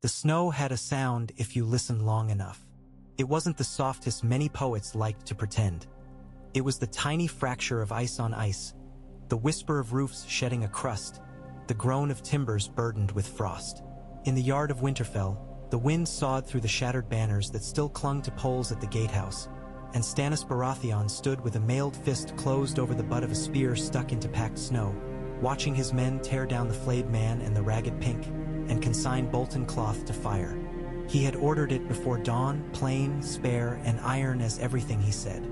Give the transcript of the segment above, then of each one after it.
The snow had a sound if you listened long enough. It wasn't the softest many poets liked to pretend. It was the tiny fracture of ice on ice, the whisper of roofs shedding a crust, the groan of timbers burdened with frost. In the yard of Winterfell, the wind sawed through the shattered banners that still clung to poles at the gatehouse, and Stannis Baratheon stood with a mailed fist closed over the butt of a spear stuck into packed snow, watching his men tear down the flayed man and the ragged pink, and consign Bolton cloth to fire. He had ordered it before dawn, plain, spare, and iron as everything he said.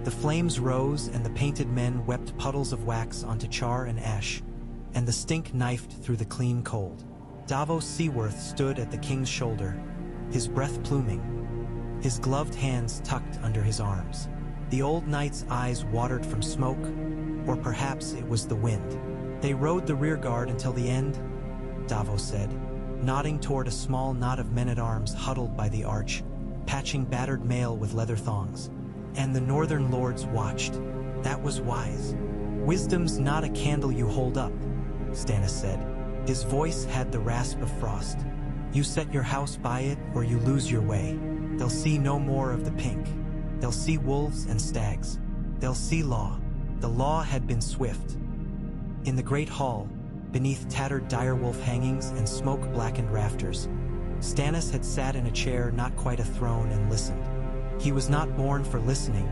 The flames rose, and the painted men wept puddles of wax onto char and ash, and the stink knifed through the clean cold. Davos Seaworth stood at the king's shoulder, his breath pluming, his gloved hands tucked under his arms. The old knight's eyes watered from smoke, or perhaps it was the wind. They rode the rearguard until the end, Davos said, nodding toward a small knot of men-at-arms huddled by the arch, patching battered mail with leather thongs. And the northern lords watched. That was wise. Wisdom's not a candle you hold up, Stannis said. His voice had the rasp of frost. You set your house by it, or you lose your way. They'll see no more of the pink. They'll see wolves and stags. They'll see law. The law had been swift. In the great hall, beneath tattered direwolf hangings and smoke-blackened rafters, Stannis had sat in a chair not quite a throne and listened. He was not born for listening,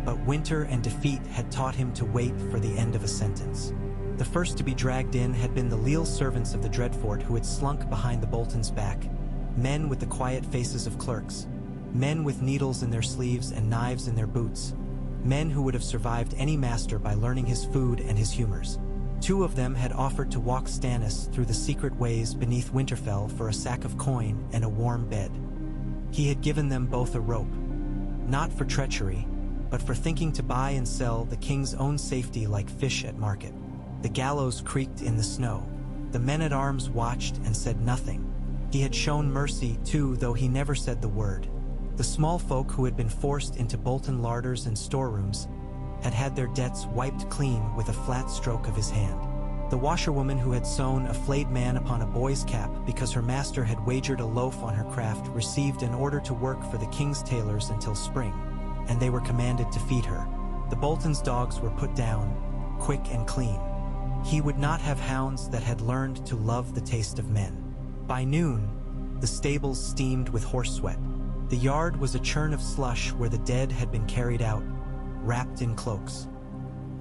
but winter and defeat had taught him to wait for the end of a sentence. The first to be dragged in had been the leal servants of the Dreadfort who had slunk behind the Bolton's back, men with the quiet faces of clerks, men with needles in their sleeves and knives in their boots, men who would have survived any master by learning his food and his humors. 2 of them had offered to walk Stannis through the secret ways beneath Winterfell for a sack of coin and a warm bed. He had given them both a rope, not for treachery, but for thinking to buy and sell the king's own safety like fish at market. The gallows creaked in the snow. The men-at-arms watched and said nothing. He had shown mercy, too, though he never said the word. The small folk who had been forced into Bolton larders and storerooms had had their debts wiped clean with a flat stroke of his hand. The washerwoman who had sewn a flayed man upon a boy's cap because her master had wagered a loaf on her craft received an order to work for the king's tailors until spring, and they were commanded to feed her. The Bolton's dogs were put down, quick and clean. He would not have hounds that had learned to love the taste of men. By noon, the stables steamed with horse sweat. The yard was a churn of slush where the dead had been carried out, wrapped in cloaks.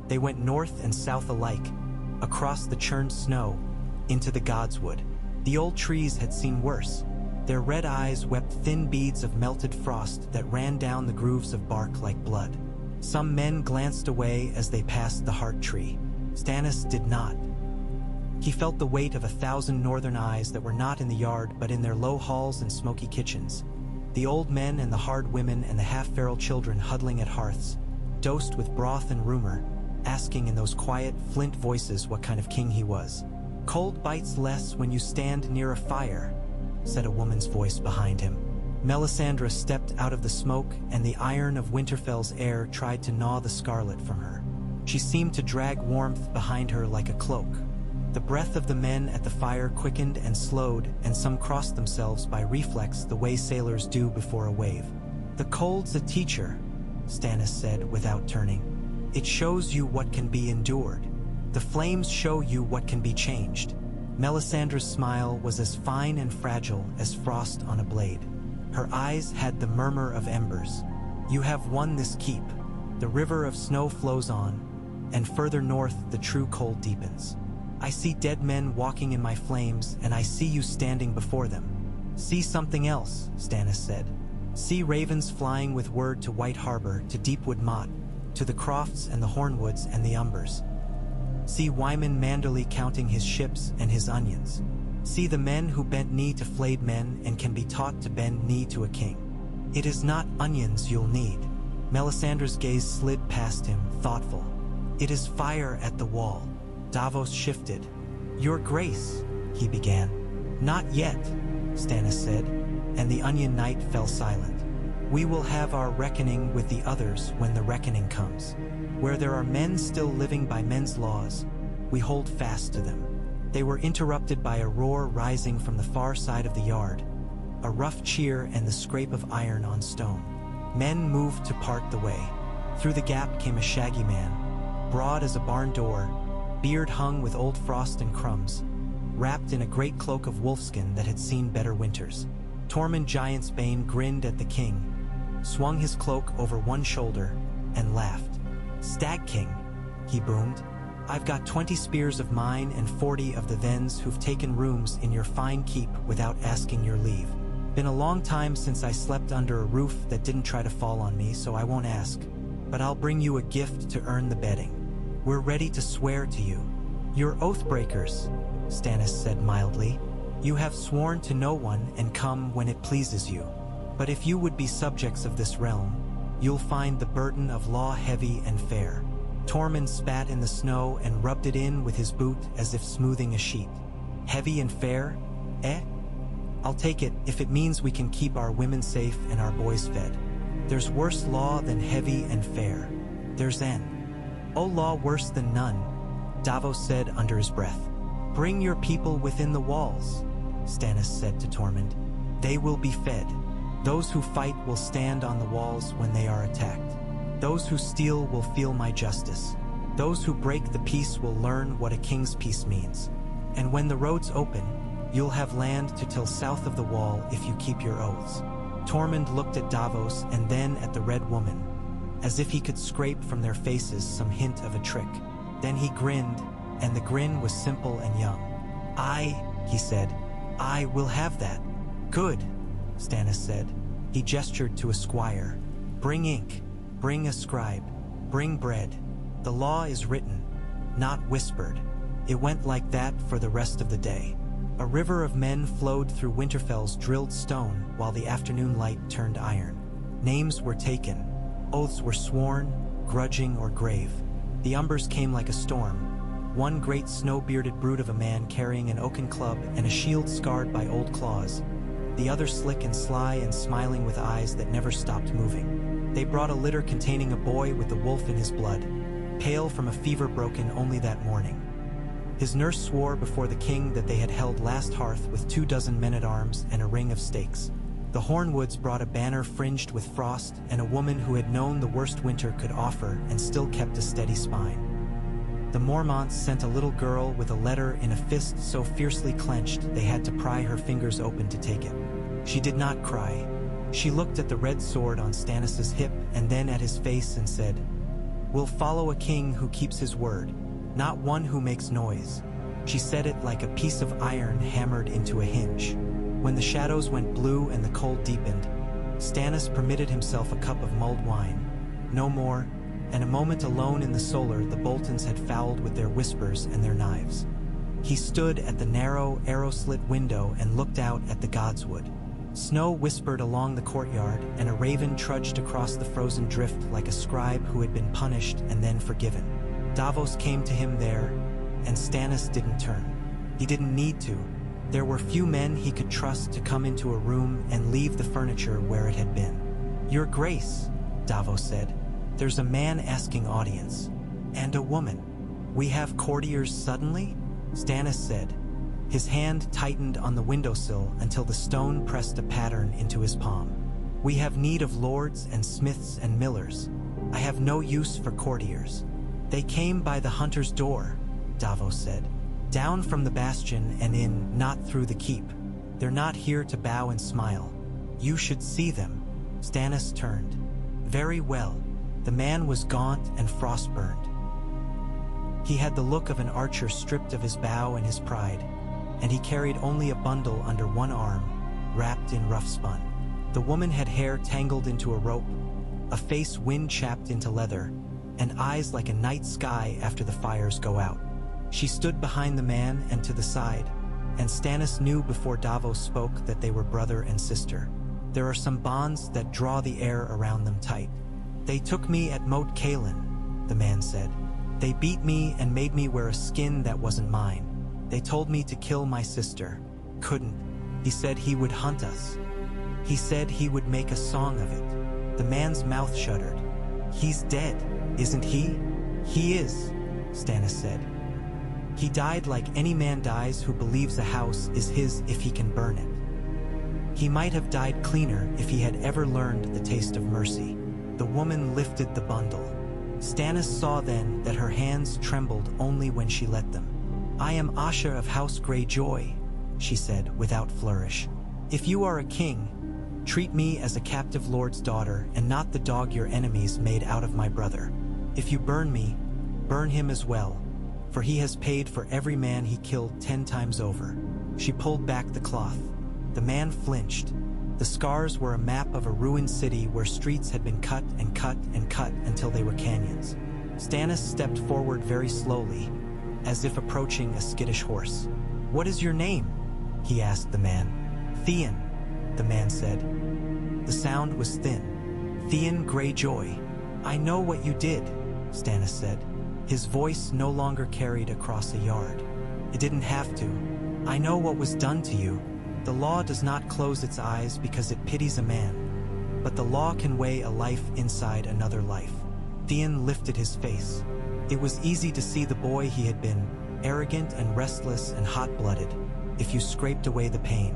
They went north and south alike, across the churned snow, into the godswood. The old trees had seen worse. Their red eyes wept thin beads of melted frost that ran down the grooves of bark like blood. Some men glanced away as they passed the heart tree. Stannis did not. He felt the weight of 1,000 northern eyes that were not in the yard but in their low halls and smoky kitchens. The old men and the hard women and the half-feral children huddling at hearths, dosed with broth and rumor, asking in those quiet, flint voices what kind of king he was. "Cold bites less when you stand near a fire," said a woman's voice behind him. Melisandre stepped out of the smoke, and the iron of Winterfell's air tried to gnaw the scarlet from her. She seemed to drag warmth behind her like a cloak. The breath of the men at the fire quickened and slowed, and some crossed themselves by reflex the way sailors do before a wave. "The cold's a teacher," Stannis said without turning. "It shows you what can be endured. The flames show you what can be changed." Melisandre's smile was as fine and fragile as frost on a blade. Her eyes had the murmur of embers. "You have won this keep. The river of snow flows on, and further north the true cold deepens. I see dead men walking in my flames, and I see you standing before them." "See something else," Stannis said. "See ravens flying with word to White Harbor, to Deepwood Motte, to the Crofts and the Hornwoods and the Umbers. See Wyman Manderly counting his ships and his onions. See the men who bent knee to flayed men and can be taught to bend knee to a king. It is not onions you'll need." Melisandre's gaze slid past him, thoughtful. "It is fire at the wall." Davos shifted. "Your Grace," he began. "Not yet," Stannis said, and the Onion Knight fell silent. "We will have our reckoning with the others when the reckoning comes. Where there are men still living by men's laws, we hold fast to them." They were interrupted by a roar rising from the far side of the yard, a rough cheer and the scrape of iron on stone. Men moved to part the way. Through the gap came a shaggy man, broad as a barn door, beard hung with old frost and crumbs, wrapped in a great cloak of wolfskin that had seen better winters. Tormund Giantsbane grinned at the king, swung his cloak over one shoulder, and laughed. "Stag King," he boomed. "I've got 20 spears of mine and 40 of the Vens who've taken rooms in your fine keep without asking your leave. Been a long time since I slept under a roof that didn't try to fall on me, so I won't ask. But I'll bring you a gift to earn the bedding. We're ready to swear to you." "You're oath breakers," Stannis said mildly. "You have sworn to no one and come when it pleases you. But if you would be subjects of this realm, you'll find the burden of law heavy and fair." Tormund spat in the snow and rubbed it in with his boot as if smoothing a sheet. "Heavy and fair? Eh? I'll take it if it means we can keep our women safe and our boys fed. There's worse law than heavy and fair. There's oh law worse than none," Davos said under his breath. "Bring your people within the walls," Stannis said to Tormund. "They will be fed. Those who fight will stand on the walls when they are attacked. Those who steal will feel my justice. Those who break the peace will learn what a king's peace means. And when the roads open, you'll have land to till south of the wall if you keep your oaths." Tormund looked at Davos and then at the Red Woman, as if he could scrape from their faces some hint of a trick. Then he grinned, and the grin was simple and young. He said, "I will have that." "Good," Stannis said. He gestured to a squire. "Bring ink, bring a scribe, bring bread. The law is written, not whispered." It went like that for the rest of the day. A river of men flowed through Winterfell's drilled stone while the afternoon light turned iron. Names were taken. Oaths were sworn, grudging or grave. The umbers came like a storm. One great snow-bearded brute of a man carrying an oaken club and a shield scarred by old claws. The other slick and sly and smiling with eyes that never stopped moving. They brought a litter containing a boy with the wolf in his blood, pale from a fever broken only that morning. His nurse swore before the king that they had held last hearth with 24 men-at-arms and a ring of stakes. The Hornwoods brought a banner fringed with frost and a woman who had known the worst winter could offer and still kept a steady spine. The Mormonts sent a little girl with a letter in a fist so fiercely clenched they had to pry her fingers open to take it. She did not cry. She looked at the red sword on Stannis' hip and then at his face and said, "We'll follow a king who keeps his word, not one who makes noise." She said it like a piece of iron hammered into a hinge. When the shadows went blue and the cold deepened, Stannis permitted himself a cup of mulled wine. No more, and a moment alone in the solar the Boltons had fouled with their whispers and their knives. He stood at the narrow, arrow-slit window and looked out at the godswood. Snow whispered along the courtyard, and a raven trudged across the frozen drift like a scribe who had been punished and then forgiven. Davos came to him there, and Stannis didn't turn. He didn't need to. There were few men he could trust to come into a room and leave the furniture where it had been. "Your Grace," Davos said, "there's a man asking audience. And a woman." "We have courtiers suddenly?" Stannis said. His hand tightened on the windowsill until the stone pressed a pattern into his palm. "We have need of lords and smiths and millers. I have no use for courtiers." "They came by the hunter's door," Davos said. "Down from the bastion and in, not through the keep. They're not here to bow and smile. You should see them." Stannis turned. Very well. The man was gaunt and frost-burned. He had the look of an archer stripped of his bow and his pride, and he carried only a bundle under one arm, wrapped in rough spun. The woman had hair tangled into a rope, a face wind-chapped into leather, and eyes like a night sky after the fires go out. She stood behind the man and to the side, and Stannis knew before Davos spoke that they were brother and sister. There are some bonds that draw the air around them tight. "They took me at Moat Cailin," the man said. "They beat me and made me wear a skin that wasn't mine. They told me to kill my sister. Couldn't. He said he would hunt us. He said he would make a song of it." The man's mouth shuddered. "He's dead, isn't he?" "He is," Stannis said. "He died like any man dies who believes a house is his if he can burn it. He might have died cleaner if he had ever learned the taste of mercy. The woman lifted the bundle. Stannis saw then that her hands trembled only when she let them. "I am Asha of House Greyjoy," she said without flourish. "If you are a king, treat me as a captive lord's daughter and not the dog your enemies made out of my brother. If you burn me, burn him as well, for he has paid for every man he killed 10 times over." She pulled back the cloth. The man flinched. The scars were a map of a ruined city where streets had been cut and cut and cut until they were canyons. Stannis stepped forward very slowly, as if approaching a skittish horse. "What is your name?" he asked the man. "Theon," the man said. The sound was thin. "Theon Greyjoy." "I know what you did," Stannis said. His voice no longer carried across a yard. "It didn't have to. I know what was done to you. The law does not close its eyes because it pities a man, but the law can weigh a life inside another life." Theon lifted his face. It was easy to see the boy he had been, arrogant and restless and hot-blooded, if you scraped away the pain.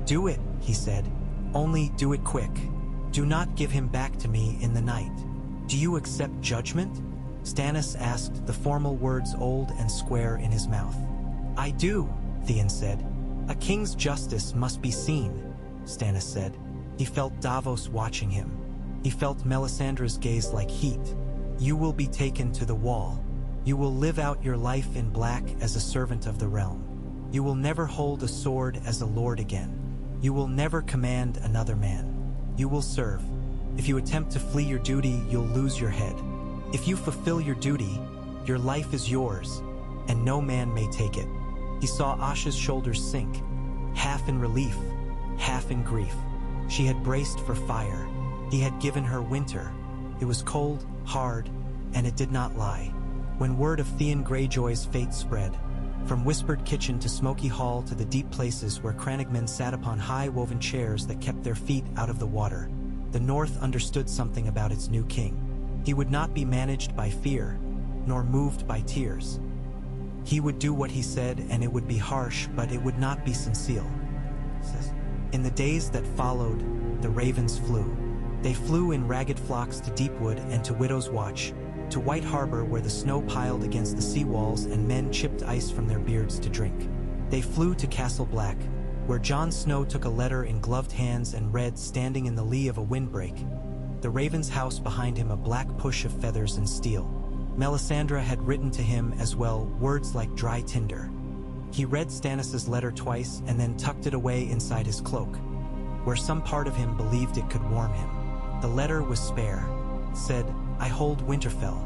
"Do it," he said. "Only do it quick. Do not give him back to me in the night." "Do you accept judgment?" Stannis asked, the formal words old and square in his mouth. "I do," Theon said. "A king's justice must be seen," Stannis said. He felt Davos watching him. He felt Melisandre's gaze like heat. "You will be taken to the wall. You will live out your life in black as a servant of the realm. You will never hold a sword as a lord again. You will never command another man. You will serve. If you attempt to flee your duty, you'll lose your head. If you fulfill your duty, your life is yours, and no man may take it." He saw Asha's shoulders sink, half in relief, half in grief. She had braced for fire. He had given her winter. It was cold, hard, and it did not lie. When word of Theon Greyjoy's fate spread, from whispered kitchen to smoky hall to the deep places where crannogmen sat upon high woven chairs that kept their feet out of the water, the North understood something about its new king. He would not be managed by fear, nor moved by tears. He would do what he said, and it would be harsh, but it would not be sincere. In the days that followed, the ravens flew. They flew in ragged flocks to Deepwood and to Widow's Watch, to White Harbor where the snow piled against the seawalls and men chipped ice from their beards to drink. They flew to Castle Black, where Jon Snow took a letter in gloved hands and read, standing in the lee of a windbreak. The raven's house behind him a black push of feathers and steel. Melisandre had written to him as well, words like dry tinder. He read Stannis's letter twice and then tucked it away inside his cloak, where some part of him believed it could warm him. The letter was spare. Said, "I hold Winterfell.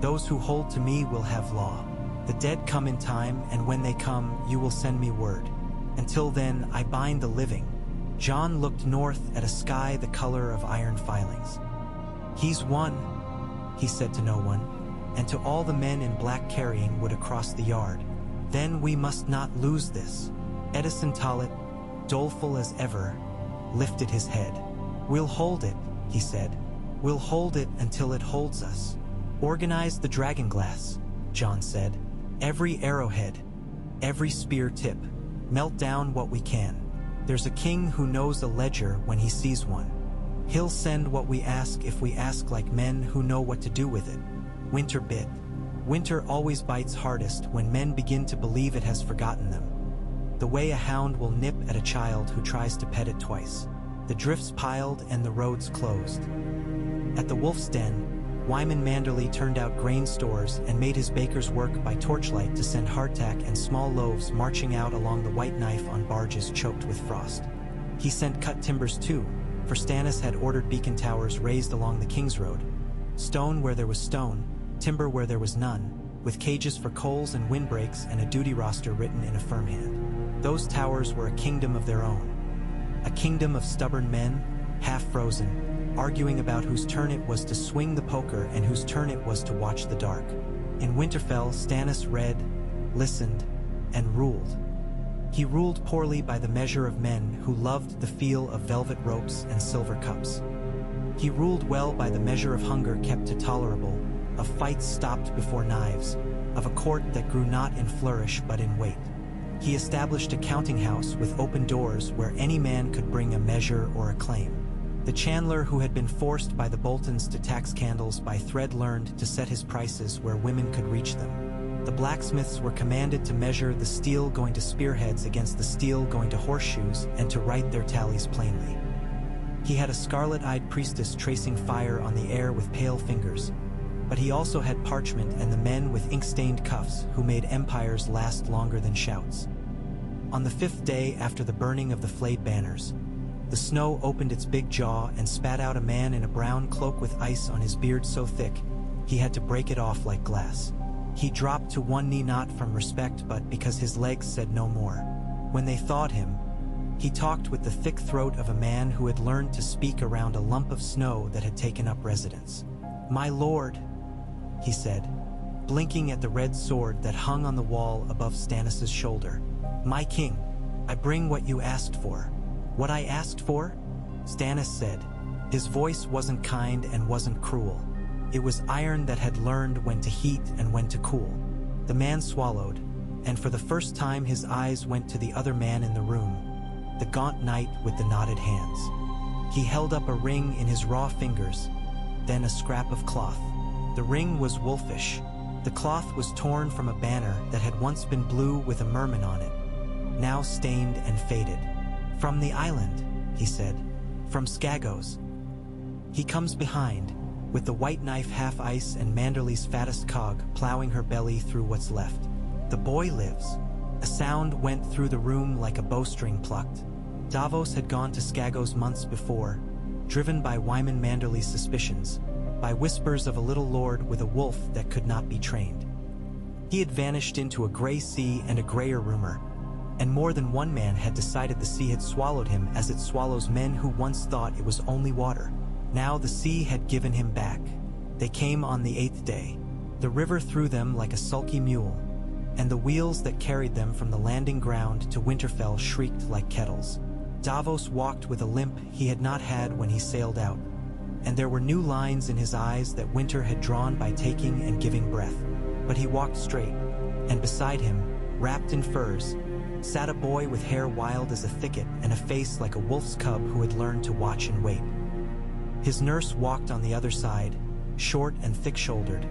Those who hold to me will have law. The dead come in time, and when they come, you will send me word. Until then, I bind the living." Jon looked north at a sky the color of iron filings. "He's won," he said to no one, and to all the men in black carrying wood across the yard. "Then we must not lose this." Edison Tollet, doleful as ever, lifted his head. "We'll hold it," he said. "We'll hold it until it holds us." "Organize the dragonglass," Jon said. "Every arrowhead, every spear tip. Melt down what we can. There's a king who knows a ledger when he sees one. He'll send what we ask if we ask like men who know what to do with it." Winter bit. Winter always bites hardest when men begin to believe it has forgotten them. The way a hound will nip at a child who tries to pet it twice. The drifts piled and the roads closed. At the Wolf's Den, Wyman Manderley turned out grain stores and made his bakers work by torchlight to send hardtack and small loaves marching out along the White Knife on barges choked with frost. He sent cut timbers too, for Stannis had ordered beacon towers raised along the King's Road. Stone where there was stone, timber where there was none, with cages for coals and windbreaks and a duty roster written in a firm hand. Those towers were a kingdom of their own. A kingdom of stubborn men, half-frozen, arguing about whose turn it was to swing the poker and whose turn it was to watch the dark. In Winterfell, Stannis read, listened, and ruled. He ruled poorly by the measure of men who loved the feel of velvet ropes and silver cups. He ruled well by the measure of hunger kept to tolerable, of fights stopped before knives, of a court that grew not in flourish but in weight. He established a counting house with open doors where any man could bring a measure or a claim. The chandler who had been forced by the Boltons to tax candles by thread learned to set his prices where women could reach them. The blacksmiths were commanded to measure the steel going to spearheads against the steel going to horseshoes and to write their tallies plainly. He had a scarlet-eyed priestess tracing fire on the air with pale fingers, but he also had parchment and the men with ink-stained cuffs who made empires last longer than shouts. On the 5th day after the burning of the flayed banners, the snow opened its big jaw and spat out a man in a brown cloak with ice on his beard so thick he had to break it off like glass. He dropped to one knee not from respect but because his legs said no more. When they thawed him, he talked with the thick throat of a man who had learned to speak around a lump of snow that had taken up residence. "My lord," he said, blinking at the red sword that hung on the wall above Stannis' shoulder. "My king, I bring what you asked for." "What I asked for?" Stannis said. His voice wasn't kind and wasn't cruel. It was iron that had learned when to heat and when to cool. The man swallowed, and for the first time his eyes went to the other man in the room, the gaunt knight with the knotted hands. He held up a ring in his raw fingers, then a scrap of cloth. The ring was wolfish. The cloth was torn from a banner that had once been blue with a merman on it, now stained and faded. "From the island," he said. "From Skagos. He comes behind, with the white knife half ice and Manderly's fattest cog plowing her belly through what's left. The boy lives." A sound went through the room like a bowstring plucked. Davos had gone to Skagos months before, driven by Wyman Manderly's suspicions, by whispers of a little lord with a wolf that could not be trained. He had vanished into a gray sea and a grayer rumor, and more than one man had decided the sea had swallowed him as it swallows men who once thought it was only water. Now the sea had given him back. They came on the 8th day. The river threw them like a sulky mule, and the wheels that carried them from the landing ground to Winterfell shrieked like kettles. Davos walked with a limp he had not had when he sailed out, and there were new lines in his eyes that winter had drawn by taking and giving breath. But he walked straight, and beside him, wrapped in furs, sat a boy with hair wild as a thicket and a face like a wolf's cub who had learned to watch and wait. His nurse walked on the other side, short and thick-shouldered,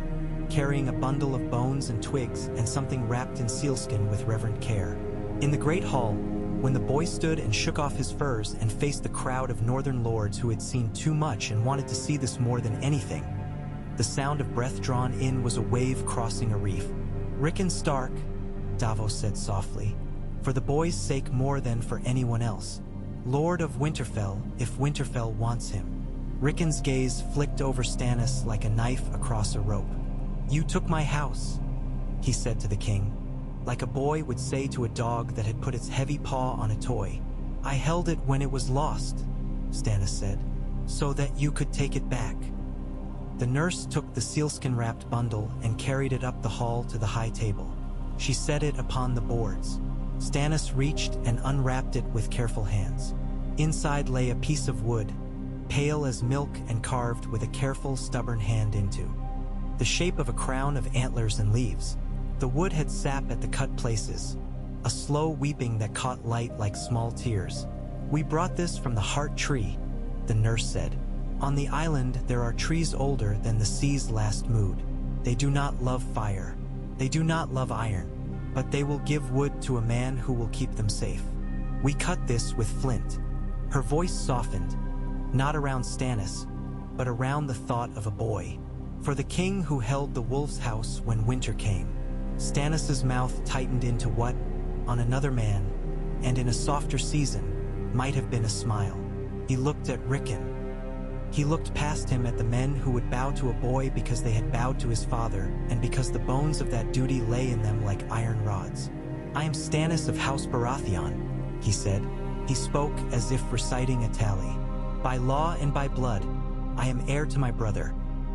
carrying a bundle of bones and twigs and something wrapped in sealskin with reverent care. In the great hall, when the boy stood and shook off his furs and faced the crowd of northern lords who had seen too much and wanted to see this more than anything, the sound of breath drawn in was a wave crossing a reef. "Rickon Stark," Davos said softly, "for the boy's sake more than for anyone else. Lord of Winterfell, if Winterfell wants him." Rickon's gaze flicked over Stannis like a knife across a rope. "You took my house," he said to the king, like a boy would say to a dog that had put its heavy paw on a toy. "I held it when it was lost," Stannis said, "so that you could take it back." The nurse took the sealskin-wrapped bundle and carried it up the hall to the high table. She set it upon the boards. Stannis reached and unwrapped it with careful hands. Inside lay a piece of wood, pale as milk and carved with a careful, stubborn hand into the shape of a crown of antlers and leaves. The wood had sap at the cut places, a slow weeping that caught light like small tears. "We brought this from the heart tree," the nurse said. "On the island there are trees older than the sea's last mood. They do not love fire. They do not love iron, but they will give wood to a man who will keep them safe. We cut this with flint." Her voice softened, not around Stannis, but around the thought of a boy. "For the king who held the wolf's house when winter came." Stannis' mouth tightened into what, on another man, and in a softer season, might have been a smile. He looked at Rickon. He looked past him at the men who would bow to a boy because they had bowed to his father, and because the bones of that duty lay in them like iron rods. "I am Stannis of House Baratheon," he said. He spoke as if reciting a tally. "By law and by blood, I am heir to my brother,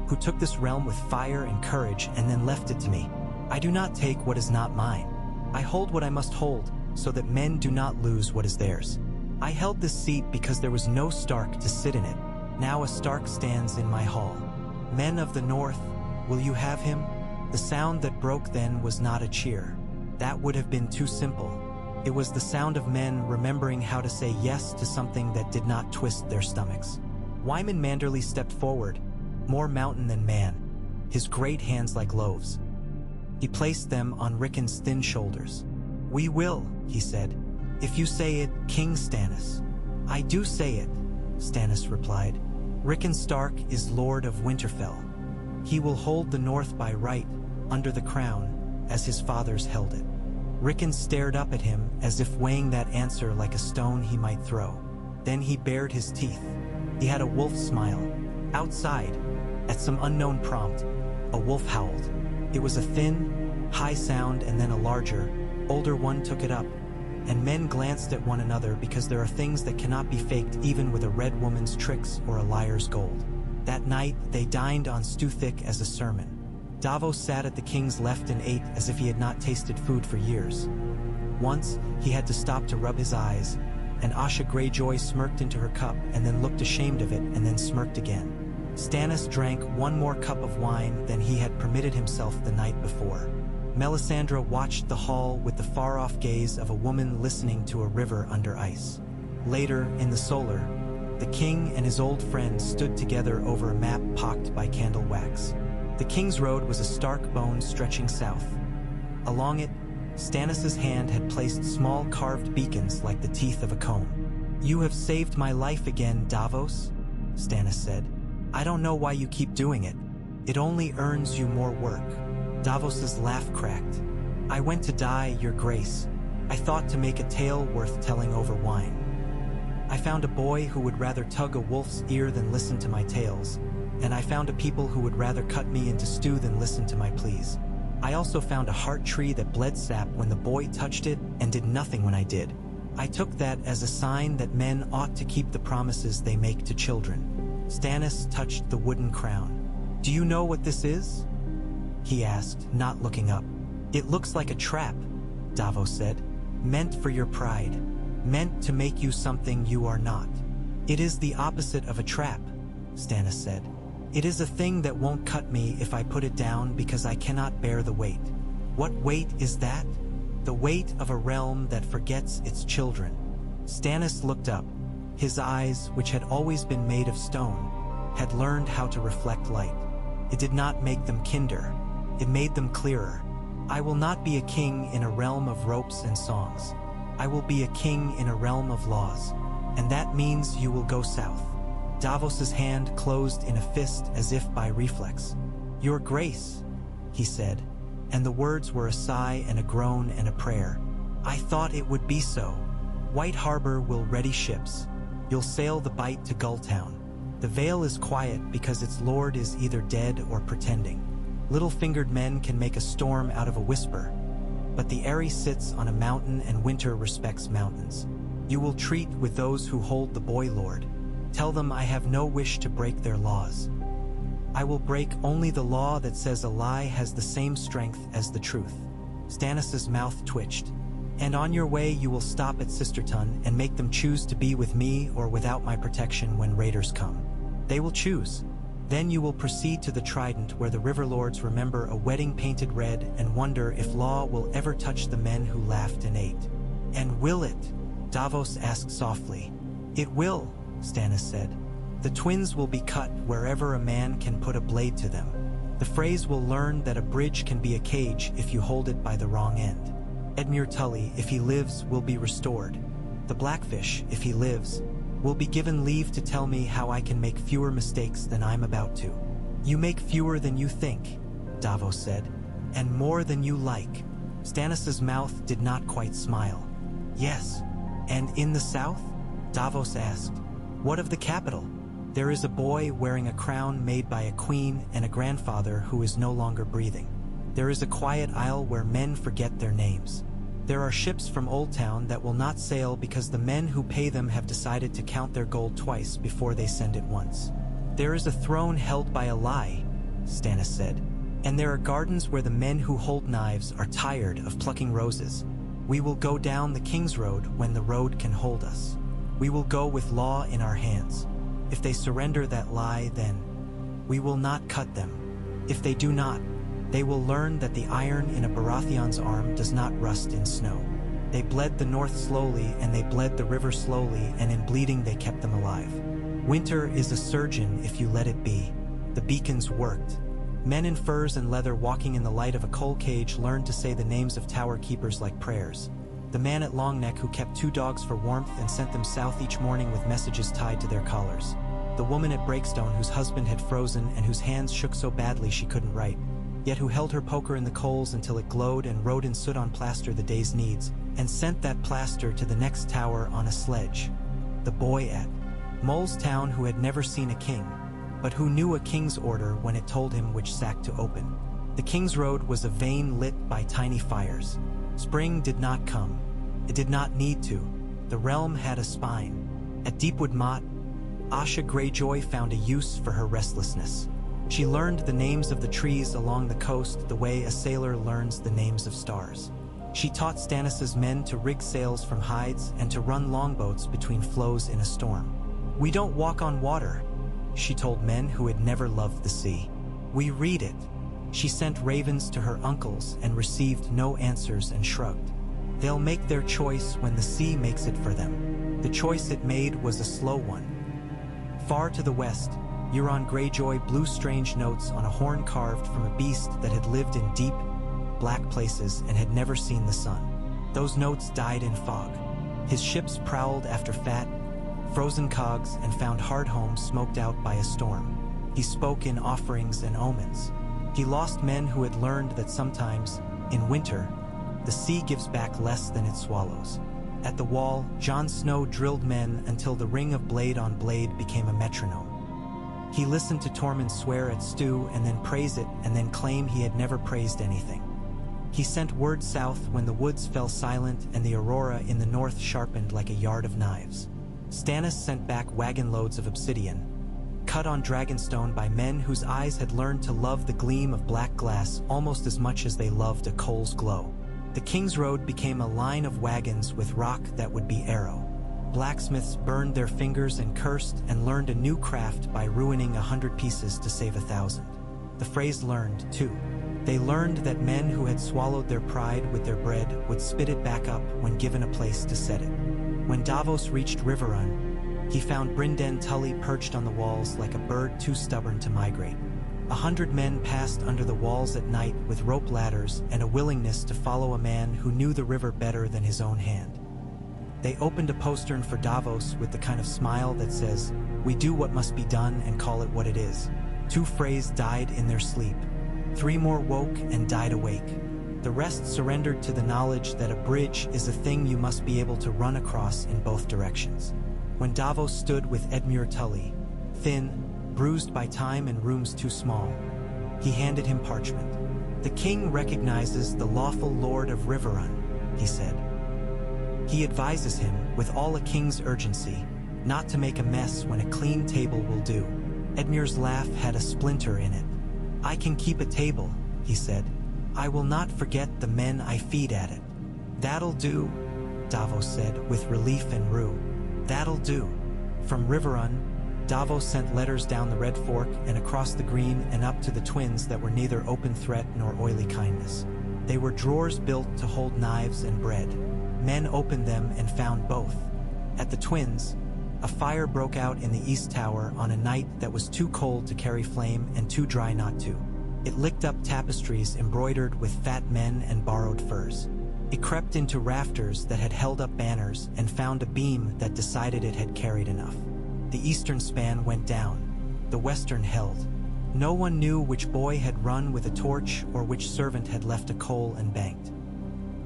who took this realm with fire and courage and then left it to me. I do not take what is not mine. I hold what I must hold, so that men do not lose what is theirs. I held this seat because there was no Stark to sit in it. Now a Stark stands in my hall. Men of the north, will you have him?" The sound that broke then was not a cheer. That would have been too simple. It was the sound of men remembering how to say yes to something that did not twist their stomachs. Wyman Manderley stepped forward, more mountain than man, his great hands like loaves. He placed them on Rickon's thin shoulders. "We will," he said, "if you say it, King Stannis." "I do say it," Stannis replied. "Rickon Stark is Lord of Winterfell. He will hold the North by right, under the crown, as his fathers held it." Rickon stared up at him as if weighing that answer like a stone he might throw. Then he bared his teeth. He had a wolf smile. Outside, at some unknown prompt, a wolf howled. It was a thin, high sound, and then a larger, older one took it up, and men glanced at one another because there are things that cannot be faked even with a red woman's tricks or a liar's gold. That night, they dined on stew thick as a sermon. Davos sat at the king's left and ate as if he had not tasted food for years. Once, he had to stop to rub his eyes, and Asha Greyjoy smirked into her cup and then looked ashamed of it and then smirked again. Stannis drank one more cup of wine than he had permitted himself the night before. Melisandre watched the hall with the far-off gaze of a woman listening to a river under ice. Later, in the solar, the king and his old friend stood together over a map pocked by candle wax. The King's Road was a stark bone stretching south. Along it, Stannis' hand had placed small carved beacons like the teeth of a comb. "You have saved my life again, Davos," Stannis said. "I don't know why you keep doing it. It only earns you more work." Davos's laugh cracked. "I went to die, Your Grace. I thought to make a tale worth telling over wine. I found a boy who would rather tug a wolf's ear than listen to my tales, and I found a people who would rather cut me into stew than listen to my pleas. I also found a heart tree that bled sap when the boy touched it and did nothing when I did. I took that as a sign that men ought to keep the promises they make to children." Stannis touched the wooden crown. "Do you know what this is?" he asked, not looking up. "It looks like a trap," Davos said. "Meant for your pride. Meant to make you something you are not." "It is the opposite of a trap," Stannis said. "It is a thing that won't cut me if I put it down because I cannot bear the weight." "What weight is that?" "The weight of a realm that forgets its children." Stannis looked up. His eyes, which had always been made of stone, had learned how to reflect light. It did not make them kinder. It made them clearer. "I will not be a king in a realm of ropes and songs. I will be a king in a realm of laws. And that means you will go south." Davos's hand closed in a fist as if by reflex. "Your Grace," he said, and the words were a sigh and a groan and a prayer. "I thought it would be so. White Harbor will ready ships. You'll sail the Bight to Gulltown. The Vale is quiet because its lord is either dead or pretending. Little-fingered men can make a storm out of a whisper, but the Eyrie sits on a mountain and winter respects mountains. You will treat with those who hold the boy lord. Tell them I have no wish to break their laws. I will break only the law that says a lie has the same strength as the truth." Stannis' mouth twitched. "And on your way you will stop at Sisterton and make them choose to be with me or without my protection when raiders come. They will choose. Then you will proceed to the Trident where the River Lords remember a wedding painted red and wonder if law will ever touch the men who laughed and ate." "And will it?" Davos asked softly. "It will," Stannis said. "The twins will be cut wherever a man can put a blade to them. The phrase will learn that a bridge can be a cage if you hold it by the wrong end. Edmure Tully, if he lives, will be restored. The Blackfish, if he lives, will be given leave to tell me how I can make fewer mistakes than I'm about to." "You make fewer than you think," Davos said, "and more than you like." Stannis' mouth did not quite smile. "Yes, and in the south?" Davos asked. "What of the capital? There is a boy wearing a crown made by a queen and a grandfather who is no longer breathing. There is a quiet isle where men forget their names. There are ships from Old Town that will not sail because the men who pay them have decided to count their gold twice before they send it once. There is a throne held by a lie," Stannis said, "and there are gardens where the men who hold knives are tired of plucking roses. We will go down the King's Road when the road can hold us. We will go with law in our hands. If they surrender that lie, then we will not cut them. If they do not, they will learn that the iron in a Baratheon's arm does not rust in snow." They bled the north slowly, and they bled the river slowly, and in bleeding they kept them alive. Winter is a surgeon if you let it be. The beacons worked. Men in furs and leather walking in the light of a coal cage learned to say the names of tower keepers like prayers. The man at Longneck who kept 2 dogs for warmth and sent them south each morning with messages tied to their collars. The woman at Breakstone whose husband had frozen and whose hands shook so badly she couldn't write, yet who held her poker in the coals until it glowed and wrote in soot on plaster the day's needs, and sent that plaster to the next tower on a sledge. The boy at Molestown who had never seen a king, but who knew a king's order when it told him which sack to open. The King's Road was a vein lit by tiny fires. Spring did not come. It did not need to. The realm had a spine. At Deepwood Motte, Asha Greyjoy found a use for her restlessness. She learned the names of the trees along the coast the way a sailor learns the names of stars. She taught Stannis's men to rig sails from hides and to run longboats between floes in a storm. "We don't walk on water," she told men who had never loved the sea. "We read it." She sent ravens to her uncles and received no answers and shrugged. "They'll make their choice when the sea makes it for them." The choice it made was a slow one. Far to the west, Euron Greyjoy blew strange notes on a horn carved from a beast that had lived in deep, black places and had never seen the sun. Those notes died in fog. His ships prowled after fat, frozen cogs and found hard homes smoked out by a storm. He spoke in offerings and omens. He lost men who had learned that sometimes, in winter, the sea gives back less than it swallows. At the Wall, Jon Snow drilled men until the ring of blade on blade became a metronome. He listened to Tormund swear at Stu and then praise it and then claim he had never praised anything. He sent word south when the woods fell silent and the aurora in the north sharpened like a yard of knives. Stannis sent back wagon loads of obsidian, cut on dragonstone by men whose eyes had learned to love the gleam of black glass almost as much as they loved a coal's glow. The King's Road became a line of wagons with rock that would be arrow. Blacksmiths burned their fingers and cursed and learned a new craft by ruining 100 pieces to save 1,000. The phrase learned, too. They learned that men who had swallowed their pride with their bread would spit it back up when given a place to set it. When Davos reached Riverrun, he found Brynden Tully perched on the walls like a bird too stubborn to migrate. 100 men passed under the walls at night with rope ladders and a willingness to follow a man who knew the river better than his own hand. They opened a postern for Davos with the kind of smile that says, "We do what must be done and call it what it is." 2 Freys died in their sleep. 3 more woke and died awake. The rest surrendered to the knowledge that a bridge is a thing you must be able to run across in both directions. When Davos stood with Edmure Tully, thin, bruised by time and rooms too small, he handed him parchment. "The king recognizes the lawful lord of Riverrun," he said. "He advises him, with all a king's urgency, not to make a mess when a clean table will do." Edmure's laugh had a splinter in it. "I can keep a table," he said. "I will not forget the men I feed at it." "That'll do," Davos said, with relief and rue. "That'll do." From Riverrun, Davos sent letters down the Red Fork and across the Green and up to the Twins that were neither open threat nor oily kindness. They were drawers built to hold knives and bread. Men opened them and found both. At the Twins, a fire broke out in the East Tower on a night that was too cold to carry flame and too dry not to. It licked up tapestries embroidered with fat men and borrowed furs. It crept into rafters that had held up banners and found a beam that decided it had carried enough. The eastern span went down. The western held. No one knew which boy had run with a torch or which servant had left a coal and banked.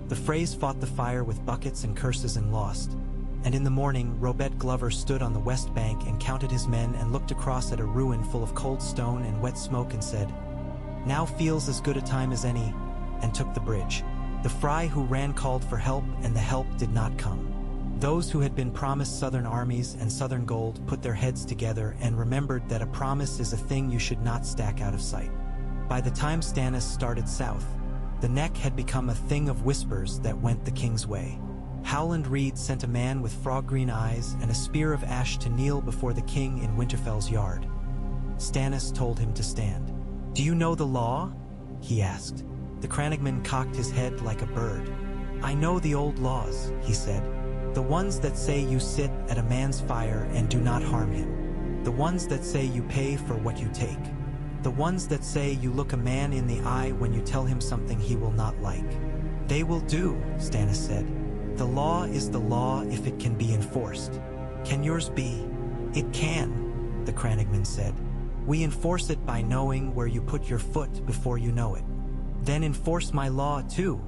The Freys fought the fire with buckets and curses and lost. And in the morning, Robert Glover stood on the west bank and counted his men and looked across at a ruin full of cold stone and wet smoke and said, "Now feels as good a time as any," and took the bridge. The fry who ran called for help, and the help did not come. Those who had been promised southern armies and southern gold put their heads together and remembered that a promise is a thing you should not stack out of sight. By the time Stannis started south, the neck had become a thing of whispers that went the king's way. Howland Reed sent a man with frog-green eyes and a spear of ash to kneel before the king in Winterfell's yard. Stannis told him to stand. "Do you know the law?" he asked. The Crannogman cocked his head like a bird. "I know the old laws," he said. "The ones that say you sit at a man's fire and do not harm him. The ones that say you pay for what you take. The ones that say you look a man in the eye when you tell him something he will not like." "They will do," Stannis said. "The law is the law if it can be enforced. Can yours be?" "It can," the crannogman said. "We enforce it by knowing where you put your foot before you know it." "Then enforce my law too,"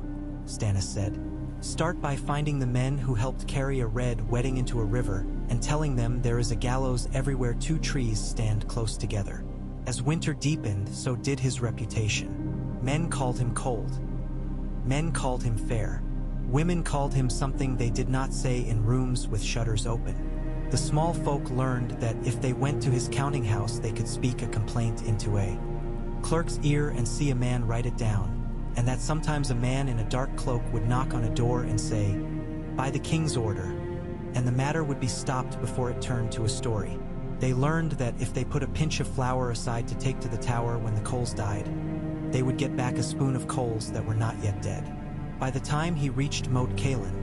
Stannis said. "Start by finding the men who helped carry a red wedding into a river and telling them there is a gallows everywhere two trees stand close together." As winter deepened, so did his reputation. Men called him cold. Men called him fair. Women called him something they did not say in rooms with shutters open. The small folk learned that if they went to his counting house, they could speak a complaint into a clerk's ear and see a man write it down, and that sometimes a man in a dark cloak would knock on a door and say, "By the king's order," and the matter would be stopped before it turned to a story. They learned that if they put a pinch of flour aside to take to the tower when the coals died, they would get back a spoon of coals that were not yet dead. By the time he reached Moat Cailin,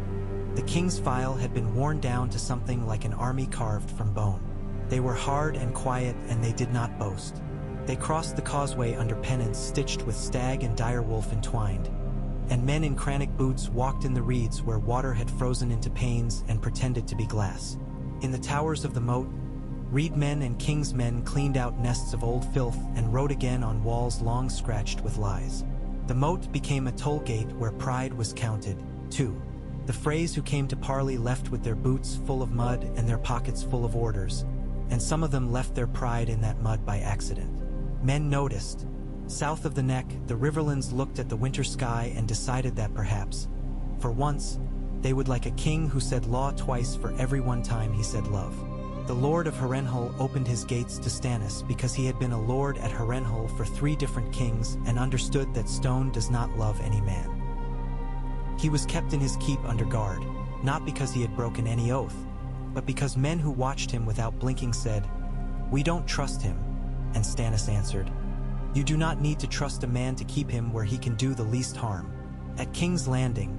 the king's file had been worn down to something like an army carved from bone. They were hard and quiet, and they did not boast. They crossed the causeway under pennants stitched with stag and direwolf entwined, and men in crannock boots walked in the reeds where water had frozen into panes and pretended to be glass. In the towers of the moat, reed men and king's men cleaned out nests of old filth and wrote again on walls long scratched with lies. The moat became a toll gate where pride was counted, too. The Freys who came to parley left with their boots full of mud and their pockets full of orders, and some of them left their pride in that mud by accident. Men noticed. South of the neck, the Riverlands looked at the winter sky and decided that perhaps, for once, they would like a king who said law twice for every one time he said love. The Lord of Harrenhal opened his gates to Stannis because he had been a lord at Harrenhal for 3 different kings and understood that stone does not love any man. He was kept in his keep under guard, not because he had broken any oath, but because men who watched him without blinking said, "We don't trust him," and Stannis answered, "You do not need to trust a man to keep him where he can do the least harm." At King's Landing,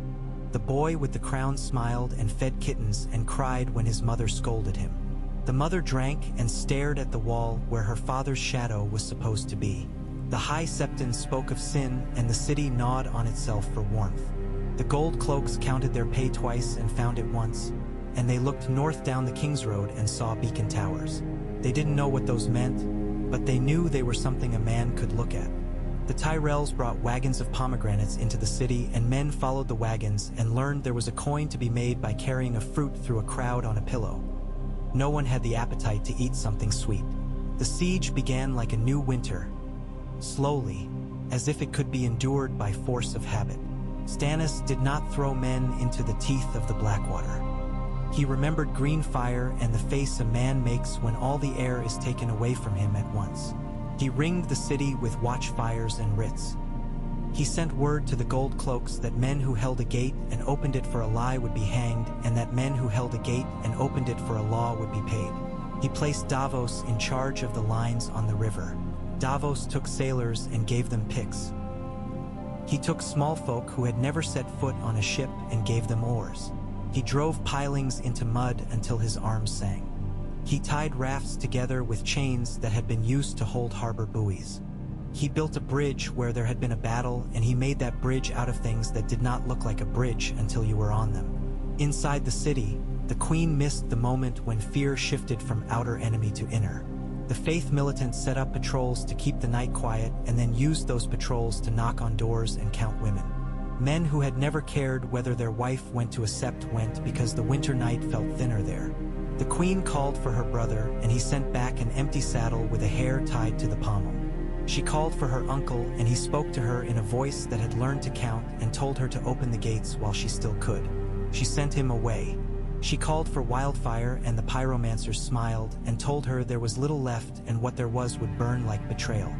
the boy with the crown smiled and fed kittens and cried when his mother scolded him. The mother drank and stared at the wall where her father's shadow was supposed to be. The High Septon spoke of sin, and the city gnawed on itself for warmth. The gold cloaks counted their pay twice and found it once, and they looked north down the King's Road and saw beacon towers. They didn't know what those meant, but they knew they were something a man could look at. The Tyrells brought wagons of pomegranates into the city, and men followed the wagons and learned there was a coin to be made by carrying a fruit through a crowd on a pillow. No one had the appetite to eat something sweet. The siege began like a new winter, slowly, as if it could be endured by force of habit. Stannis did not throw men into the teeth of the Blackwater. He remembered green fire and the face a man makes when all the air is taken away from him at once. He ringed the city with watchfires and writs. He sent word to the gold cloaks that men who held a gate and opened it for a lie would be hanged, and that men who held a gate and opened it for a law would be paid. He placed Davos in charge of the lines on the river. Davos took sailors and gave them picks. He took small folk who had never set foot on a ship and gave them oars. He drove pilings into mud until his arms sang. He tied rafts together with chains that had been used to hold harbor buoys. He built a bridge where there had been a battle, and he made that bridge out of things that did not look like a bridge until you were on them. Inside the city, the Queen missed the moment when fear shifted from outer enemy to inner. The Faith militants set up patrols to keep the night quiet and then used those patrols to knock on doors and count women. Men who had never cared whether their wife went to a sept went because the winter night felt thinner there. The Queen called for her brother, and he sent back an empty saddle with a hair tied to the pommel. She called for her uncle, and he spoke to her in a voice that had learned to count and told her to open the gates while she still could. She sent him away. She called for wildfire, and the pyromancers smiled and told her there was little left and what there was would burn like betrayal.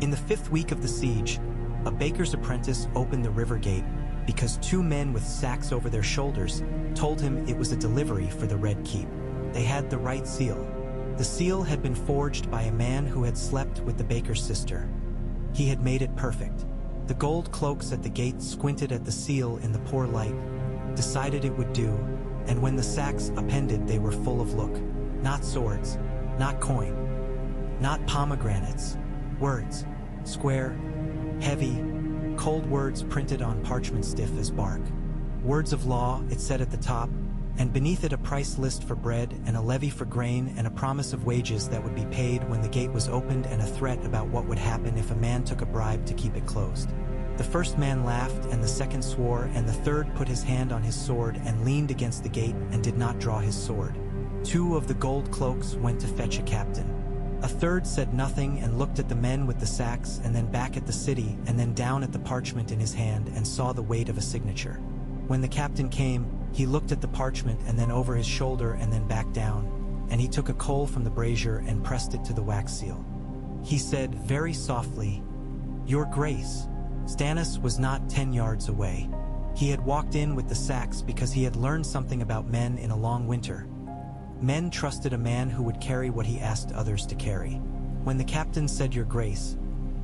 In the 5th week of the siege, a baker's apprentice opened the river gate because 2 men with sacks over their shoulders told him it was a delivery for the Red Keep. They had the right seal. The seal had been forged by a man who had slept with the baker's sister. He had made it perfect. The gold cloaks at the gate squinted at the seal in the poor light, decided it would do, and when the sacks appended they were full of look. Not swords, not coin, not pomegranates, words, square, heavy, cold words printed on parchment stiff as bark. Words of law, it said at the top, and beneath it a price list for bread and a levy for grain and a promise of wages that would be paid when the gate was opened and a threat about what would happen if a man took a bribe to keep it closed. The first man laughed and the second swore and the third put his hand on his sword and leaned against the gate and did not draw his sword. 2 of the gold cloaks went to fetch a captain. A third said nothing and looked at the men with the sacks and then back at the city and then down at the parchment in his hand and saw the weight of a signature. When the captain came, he looked at the parchment and then over his shoulder and then back down, and he took a coal from the brazier and pressed it to the wax seal. He said very softly, "Your Grace." Stannis was not 10 yards away. He had walked in with the sacks because he had learned something about men in a long winter. Men trusted a man who would carry what he asked others to carry. When the captain said "Your Grace,"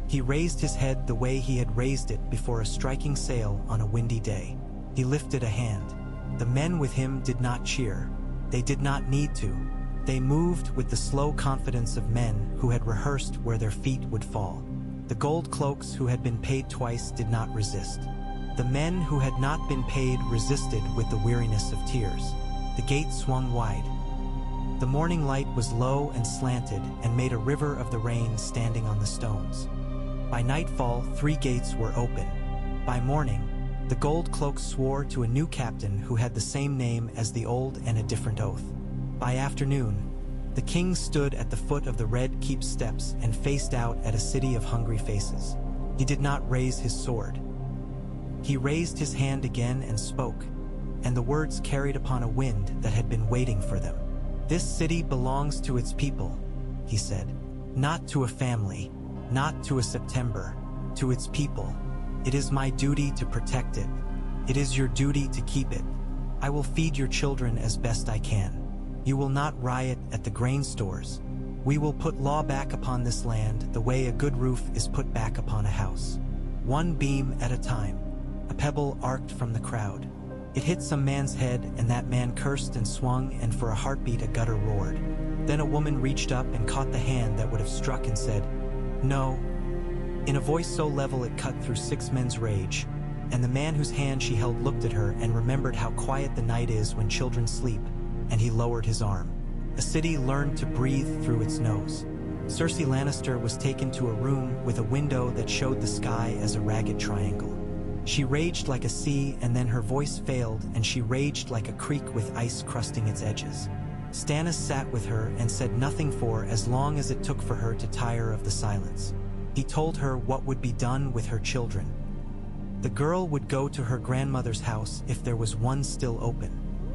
he raised his head the way he had raised it before a striking sail on a windy day. He lifted a hand. The men with him did not cheer. They did not need to. They moved with the slow confidence of men who had rehearsed where their feet would fall. The gold cloaks who had been paid twice did not resist. The men who had not been paid resisted with the weariness of tears. The gate swung wide. The morning light was low and slanted and made a river of the rain standing on the stones. By nightfall, 3 gates were open. By morning, the gold cloaks swore to a new captain who had the same name as the old and a different oath. By afternoon, the king stood at the foot of the Red Keep steps and faced out at a city of hungry faces. He did not raise his sword. He raised his hand again and spoke, and the words carried upon a wind that had been waiting for them. "This city belongs to its people," he said. "Not to a family, not to a September, to its people. It is my duty to protect it. It is your duty to keep it. I will feed your children as best I can. You will not riot at the grain stores. We will put law back upon this land the way a good roof is put back upon a house. 1 beam at a time." A pebble arced from the crowd. It hit some man's head and that man cursed and swung, and for a heartbeat a gutter roared. Then a woman reached up and caught the hand that would have struck and said, "No," in a voice so level it cut through 6 men's rage, and the man whose hand she held looked at her and remembered how quiet the night is when children sleep, and he lowered his arm. A city learned to breathe through its nose. Cersei Lannister was taken to a room with a window that showed the sky as a ragged triangle. She raged like a sea, and then her voice failed, and she raged like a creek with ice crusting its edges. Stannis sat with her and said nothing for as long as it took for her to tire of the silence. He told her what would be done with her children. The girl would go to her grandmother's house if there was one still open.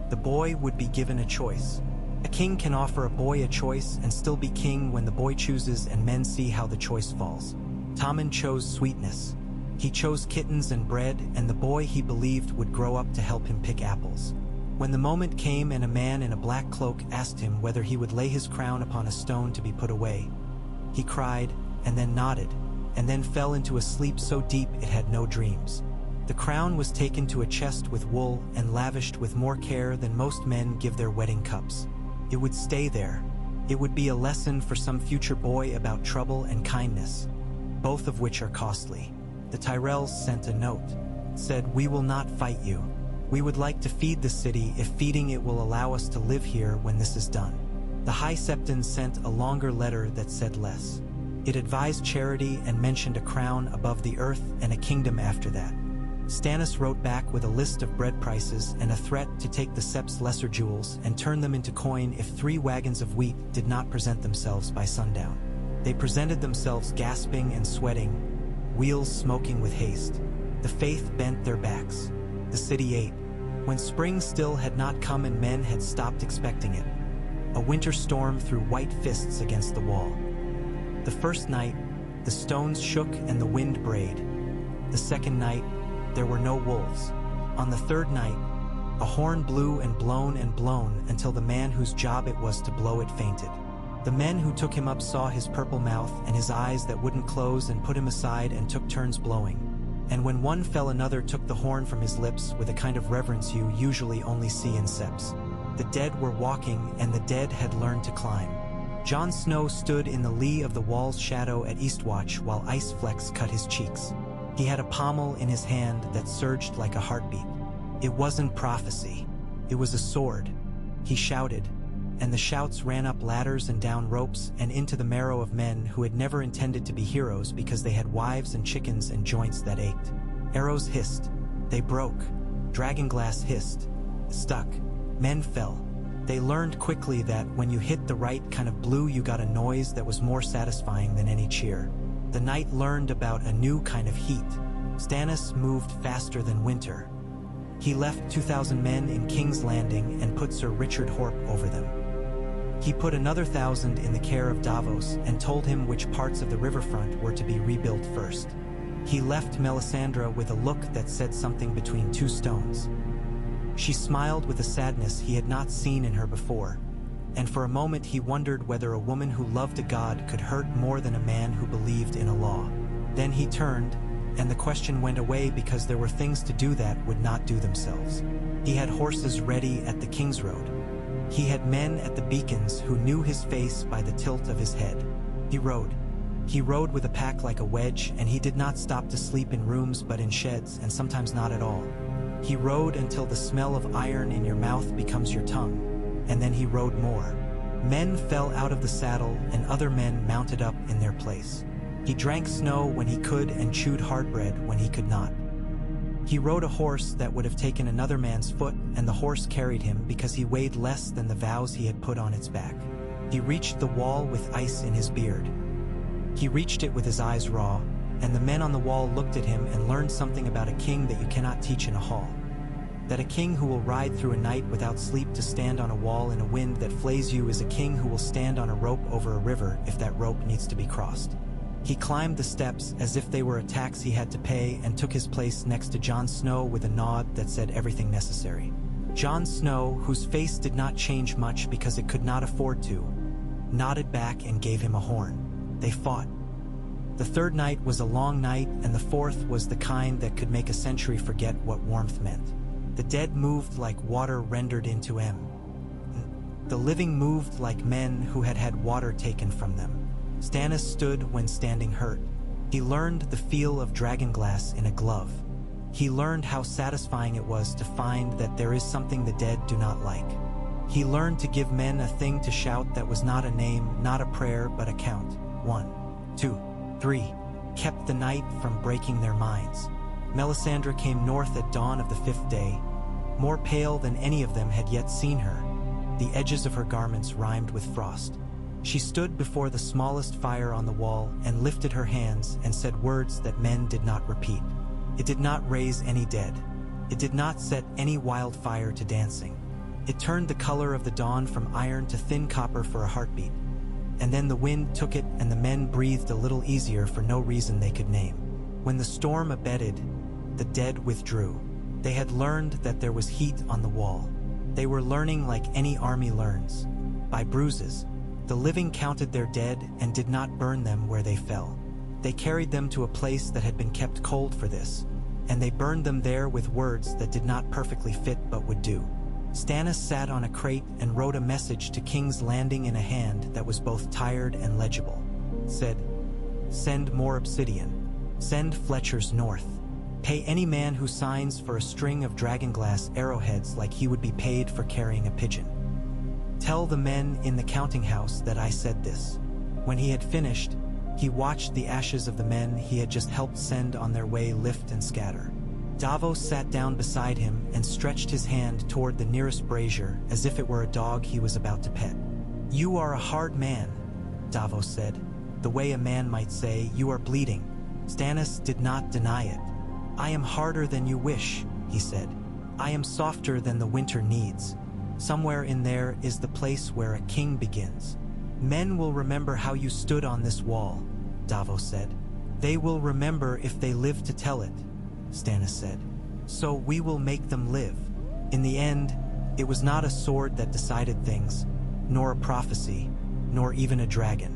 The boy would be given a choice. A king can offer a boy a choice and still be king when the boy chooses and men see how the choice falls. Tommen chose sweetness. He chose kittens and bread, and the boy he believed would grow up to help him pick apples. When the moment came and a man in a black cloak asked him whether he would lay his crown upon a stone to be put away, he cried, and then nodded, and then fell into a sleep so deep it had no dreams. The crown was taken to a chest with wool and lavished with more care than most men give their wedding cups. It would stay there. It would be a lesson for some future boy about trouble and kindness, both of which are costly. The Tyrells sent a note. Said, "We will not fight you. We would like to feed the city if feeding it will allow us to live here when this is done." The High Septon sent a longer letter that said less. It advised charity and mentioned a crown above the earth and a kingdom after that. Stannis wrote back with a list of bread prices and a threat to take the Sept's lesser jewels and turn them into coin if 3 wagons of wheat did not present themselves by sundown. They presented themselves gasping and sweating, wheels smoking with haste. The faith bent their backs. The city ate. When spring still had not come and men had stopped expecting it, a winter storm threw white fists against the wall. The first night, the stones shook and the wind brayed. The second night, there were no wolves. On the third night, a horn blew and blown until the man whose job it was to blow it fainted. The men who took him up saw his purple mouth and his eyes that wouldn't close and put him aside and took turns blowing. And when one fell, another took the horn from his lips with a kind of reverence you usually only see in seps. The dead were walking, and the dead had learned to climb. Jon Snow stood in the lee of the wall's shadow at Eastwatch while ice flecks cut his cheeks. He had a pommel in his hand that surged like a heartbeat. It wasn't prophecy. It was a sword. He shouted, and the shouts ran up ladders and down ropes and into the marrow of men who had never intended to be heroes because they had wives and chickens and joints that ached. Arrows hissed. They broke. Dragonglass hissed. Stuck. Men fell. They learned quickly that when you hit the right kind of blue, you got a noise that was more satisfying than any cheer. The night learned about a new kind of heat. Stannis moved faster than winter. He left 2,000 men in King's Landing and put Sir Richard Horp over them. He put another 1,000 in the care of Davos and told him which parts of the riverfront were to be rebuilt first. He left Melisandre with a look that said something between two stones. She smiled with a sadness he had not seen in her before, and for a moment he wondered whether a woman who loved a god could hurt more than a man who believed in a law. Then he turned, and the question went away because there were things to do that would not do themselves. He had horses ready at the King's Road. He had men at the beacons who knew his face by the tilt of his head. He rode. He rode with a pack like a wedge, and he did not stop to sleep in rooms but in sheds, and sometimes not at all. He rode until the smell of iron in your mouth becomes your tongue, and then he rode more. Men fell out of the saddle, and other men mounted up in their place. He drank snow when he could and chewed hard bread when he could not. He rode a horse that would have taken another man's foot, and the horse carried him because he weighed less than the vows he had put on its back. He reached the wall with ice in his beard. He reached it with his eyes raw, and the men on the wall looked at him and learned something about a king that you cannot teach in a hall. That a king who will ride through a night without sleep to stand on a wall in a wind that flays you is a king who will stand on a rope over a river if that rope needs to be crossed. He climbed the steps as if they were a tax he had to pay and took his place next to Jon Snow with a nod that said everything necessary. Jon Snow, whose face did not change much because it could not afford to, nodded back and gave him a horn. They fought. The third night was a long night, and the fourth was the kind that could make a century forget what warmth meant. The dead moved like water rendered into M. The living moved like men who had had water taken from them. Stannis stood when standing hurt. He learned the feel of dragonglass in a glove. He learned how satisfying it was to find that there is something the dead do not like. He learned to give men a thing to shout that was not a name, not a prayer, but a count. 1, 2, 3. Kept the night from breaking their minds. Melisandre came north at dawn of the 5th day, more pale than any of them had yet seen her. The edges of her garments rhymed with frost. She stood before the smallest fire on the wall and lifted her hands and said words that men did not repeat. It did not raise any dead. It did not set any wildfire to dancing. It turned the color of the dawn from iron to thin copper for a heartbeat. And then the wind took it, and the men breathed a little easier for no reason they could name. When the storm abated, the dead withdrew. They had learned that there was heat on the wall. They were learning like any army learns, by bruises. The living counted their dead and did not burn them where they fell. They carried them to a place that had been kept cold for this, and they burned them there with words that did not perfectly fit but would do. Stannis sat on a crate and wrote a message to King's Landing in a hand that was both tired and legible. Said, "Send more obsidian. Send Fletchers north. Pay any man who signs for a string of dragonglass arrowheads like he would be paid for carrying a pigeon. Tell the men in the counting house that I said this." When he had finished, he watched the ashes of the men he had just helped send on their way lift and scatter. Davos sat down beside him and stretched his hand toward the nearest brazier as if it were a dog he was about to pet. "You are a hard man," Davos said, the way a man might say, "You are bleeding." Stannis did not deny it. "I am harder than you wish," he said. "I am softer than the winter needs. Somewhere in there is the place where a king begins. Men will remember how you stood on this wall," Davos said. "They will remember if they live to tell it," Stannis said. "So we will make them live." In the end, it was not a sword that decided things, nor a prophecy, nor even a dragon.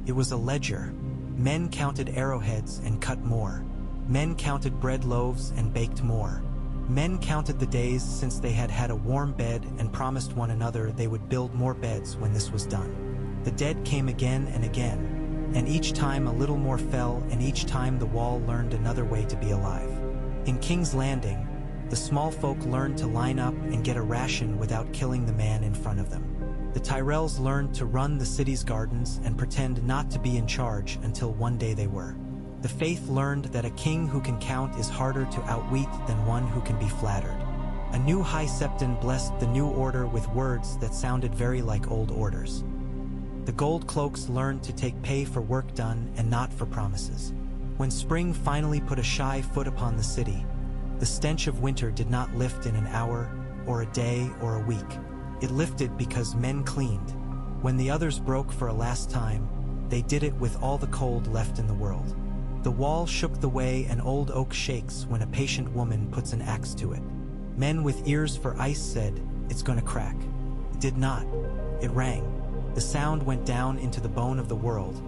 It was a ledger. Men counted arrowheads and cut more. Men counted bread loaves and baked more. Men counted the days since they had had a warm bed and promised one another they would build more beds when this was done. The dead came again and again, and each time a little more fell, and each time the wall learned another way to be alive. In King's Landing, the small folk learned to line up and get a ration without killing the man in front of them. The Tyrells learned to run the city's gardens and pretend not to be in charge until one day they were. The Faith learned that a king who can count is harder to outwit than one who can be flattered. A new High Septon blessed the new order with words that sounded very like old orders. The Gold Cloaks learned to take pay for work done and not for promises. When spring finally put a shy foot upon the city, the stench of winter did not lift in an hour, or a day, or a week. It lifted because men cleaned. When the others broke for a last time, they did it with all the cold left in the world. The wall shook the way an old oak shakes when a patient woman puts an axe to it. Men with ears for ice said, "It's gonna crack." It did not. It rang. The sound went down into the bone of the world,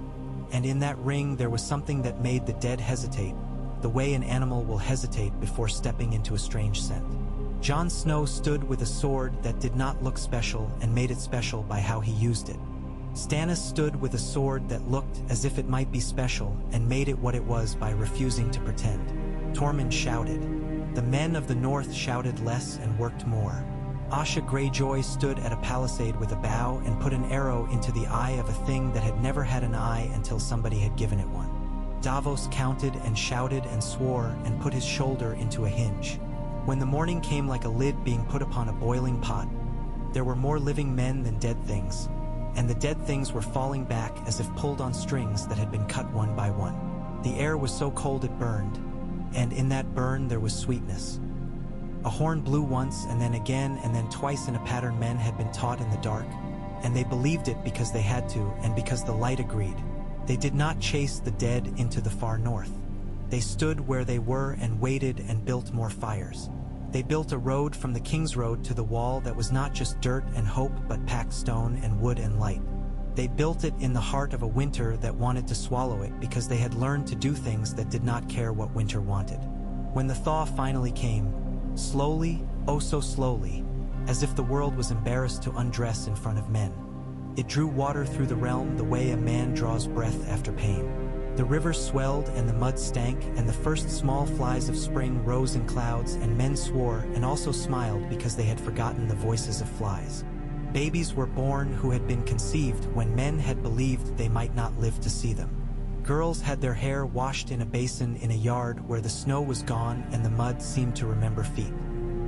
and in that ring there was something that made the dead hesitate, the way an animal will hesitate before stepping into a strange scent. Jon Snow stood with a sword that did not look special and made it special by how he used it. Stannis stood with a sword that looked as if it might be special and made it what it was by refusing to pretend. Tormund shouted. The men of the north shouted less and worked more. Asha Greyjoy stood at a palisade with a bow and put an arrow into the eye of a thing that had never had an eye until somebody had given it one. Davos counted and shouted and swore and put his shoulder into a hinge. When the morning came like a lid being put upon a boiling pot, there were more living men than dead things, and the dead things were falling back as if pulled on strings that had been cut one by one. The air was so cold it burned, and in that burn there was sweetness. A horn blew once and then again and then twice in a pattern men had been taught in the dark, and they believed it because they had to and because the light agreed. They did not chase the dead into the far north. They stood where they were and waited and built more fires. They built a road from the King's Road to the wall that was not just dirt and hope but packed stone and wood and light. They built it in the heart of a winter that wanted to swallow it because they had learned to do things that did not care what winter wanted. When the thaw finally came, slowly, oh so slowly, as if the world was embarrassed to undress in front of men, it drew water through the realm the way a man draws breath after pain. The rivers swelled and the mud stank, and the first small flies of spring rose in clouds, and men swore and also smiled because they had forgotten the voices of flies. Babies were born who had been conceived when men had believed they might not live to see them. Girls had their hair washed in a basin in a yard where the snow was gone and the mud seemed to remember feet.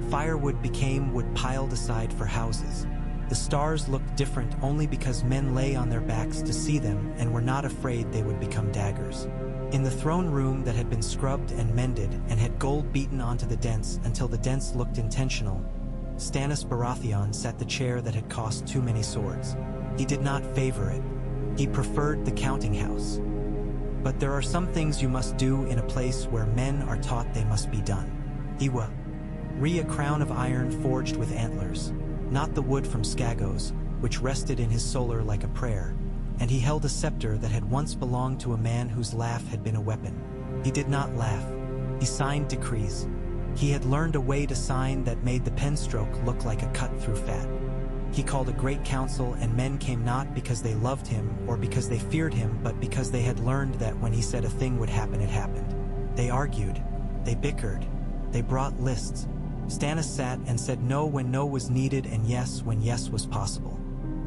Firewood became wood piled aside for houses. The stars looked different only because men lay on their backs to see them and were not afraid they would become daggers. In the throne room that had been scrubbed and mended and had gold beaten onto the dents until the dents looked intentional, Stannis Baratheon sat the chair that had cost too many swords. He did not favor it. He preferred the counting house. But there are some things you must do in a place where men are taught they must be done. He wore a crown of iron forged with antlers, not the wood from Skagos, which rested in his solar like a prayer, and he held a scepter that had once belonged to a man whose laugh had been a weapon. He did not laugh. He signed decrees. He had learned a way to sign that made the pen stroke look like a cut through fat. He called a great council, and men came not because they loved him or because they feared him, but because they had learned that when he said a thing would happen, it happened. They argued. They bickered. They brought lists. Stannis sat and said no when no was needed and yes when yes was possible.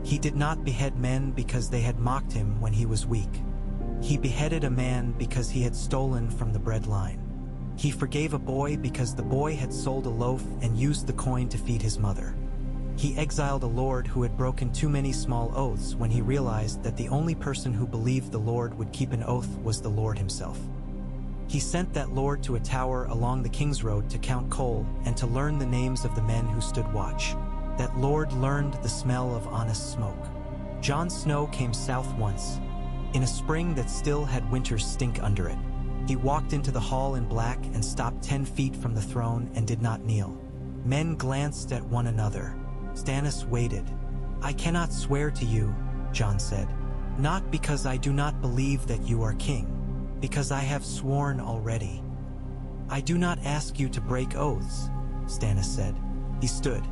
He did not behead men because they had mocked him when he was weak. He beheaded a man because he had stolen from the bread line. He forgave a boy because the boy had sold a loaf and used the coin to feed his mother. He exiled a lord who had broken too many small oaths when he realized that the only person who believed the Lord would keep an oath was the Lord himself. He sent that lord to a tower along the King's Road to count coal and to learn the names of the men who stood watch. That lord learned the smell of honest smoke. Jon Snow came south once, in a spring that still had winter's stink under it. He walked into the hall in black and stopped 10 feet from the throne and did not kneel. Men glanced at one another. Stannis waited. "I cannot swear to you," Jon said, "not because I do not believe that you are king, because I have sworn already." "I do not ask you to break oaths," Stannis said. He stood.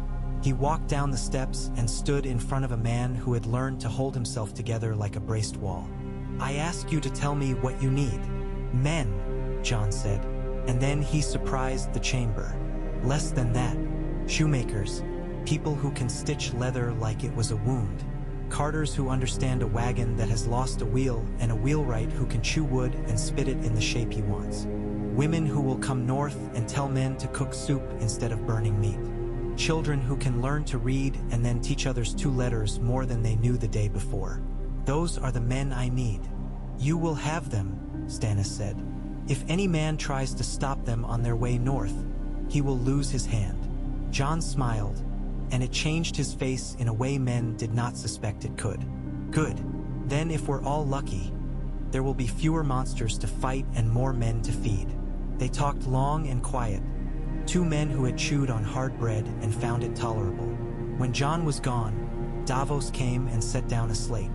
He walked down the steps and stood in front of a man who had learned to hold himself together like a braced wall. "I ask you to tell me what you need." "Men," Jon said, and then he surprised the chamber. "Less than that. Shoemakers, people who can stitch leather like it was a wound. Carters who understand a wagon that has lost a wheel, and a wheelwright who can chew wood and spit it in the shape he wants. Women who will come north and tell men to cook soup instead of burning meat. Children who can learn to read and then teach others 2 letters more than they knew the day before. Those are the men I need." "You will have them," Stannis said. "If any man tries to stop them on their way north, he will lose his hand." Jon smiled, and it changed his face in a way men did not suspect it could. "Good. Then if we're all lucky, there will be fewer monsters to fight and more men to feed." They talked long and quiet, 2 men who had chewed on hard bread and found it tolerable. When Jon was gone, Davos came and set down a slate.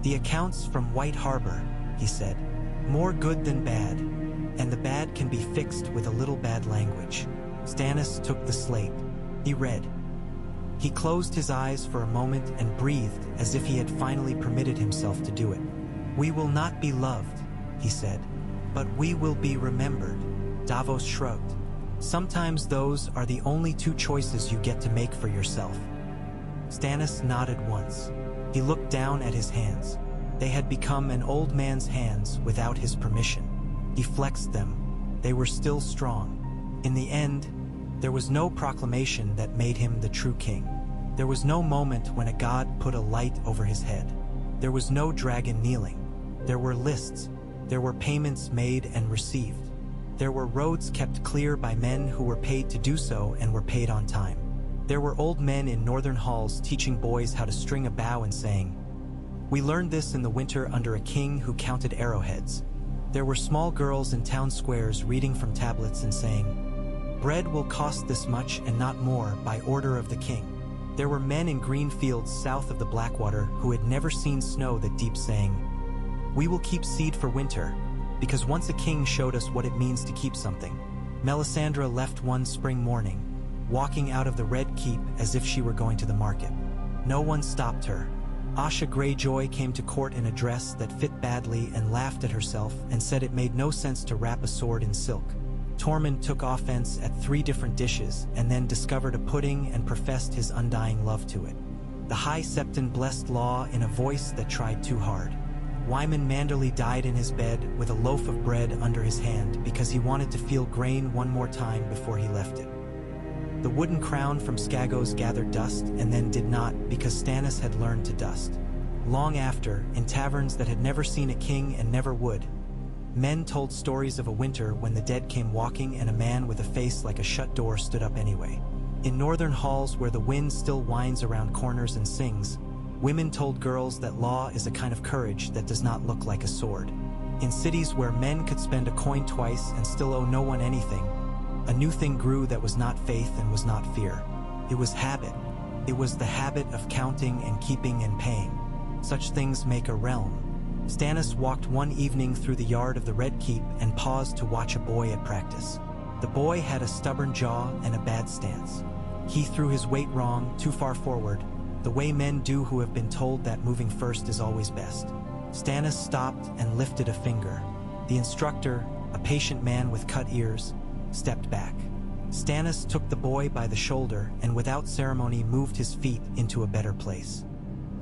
"The accounts from White Harbor," he said. "More good than bad, and the bad can be fixed with a little bad language." Stannis took the slate. He read. He closed his eyes for a moment and breathed as if he had finally permitted himself to do it. "We will not be loved," he said, "but we will be remembered." Davos shrugged. "Sometimes those are the only 2 choices you get to make for yourself." Stannis nodded once. He looked down at his hands. They had become an old man's hands without his permission. He flexed them. They were still strong. In the end, there was no proclamation that made him the true king. There was no moment when a god put a light over his head. There was no dragon kneeling. There were lists. There were payments made and received. There were roads kept clear by men who were paid to do so and were paid on time. There were old men in northern halls teaching boys how to string a bow and saying, "We learned this in the winter under a king who counted arrowheads." There were small girls in town squares reading from tablets and saying, "Bread will cost this much and not more by order of the king." There were men in green fields south of the Blackwater who had never seen snow that deep saying, "We will keep seed for winter, because once a king showed us what it means to keep something." Melisandre left one spring morning, walking out of the Red Keep as if she were going to the market. No one stopped her. Asha Greyjoy came to court in a dress that fit badly and laughed at herself and said it made no sense to wrap a sword in silk. Tormund took offense at 3 different dishes and then discovered a pudding and professed his undying love to it. The High Septon blessed Law in a voice that tried too hard. Wyman Manderly died in his bed with a loaf of bread under his hand because he wanted to feel grain one more time before he left it. The wooden crown from Skagos gathered dust and then did not because Stannis had learned to dust. Long after, in taverns that had never seen a king and never would, men told stories of a winter when the dead came walking and a man with a face like a shut door stood up anyway. In northern halls where the wind still whines around corners and sings, women told girls that law is a kind of courage that does not look like a sword. In cities where men could spend a coin twice and still owe no one anything, a new thing grew that was not faith and was not fear. It was habit. It was the habit of counting and keeping and paying. Such things make a realm. Stannis walked one evening through the yard of the Red Keep and paused to watch a boy at practice. The boy had a stubborn jaw and a bad stance. He threw his weight wrong, too far forward, the way men do who have been told that moving first is always best. Stannis stopped and lifted a finger. The instructor, a patient man with cut ears, stepped back. Stannis took the boy by the shoulder and without ceremony moved his feet into a better place.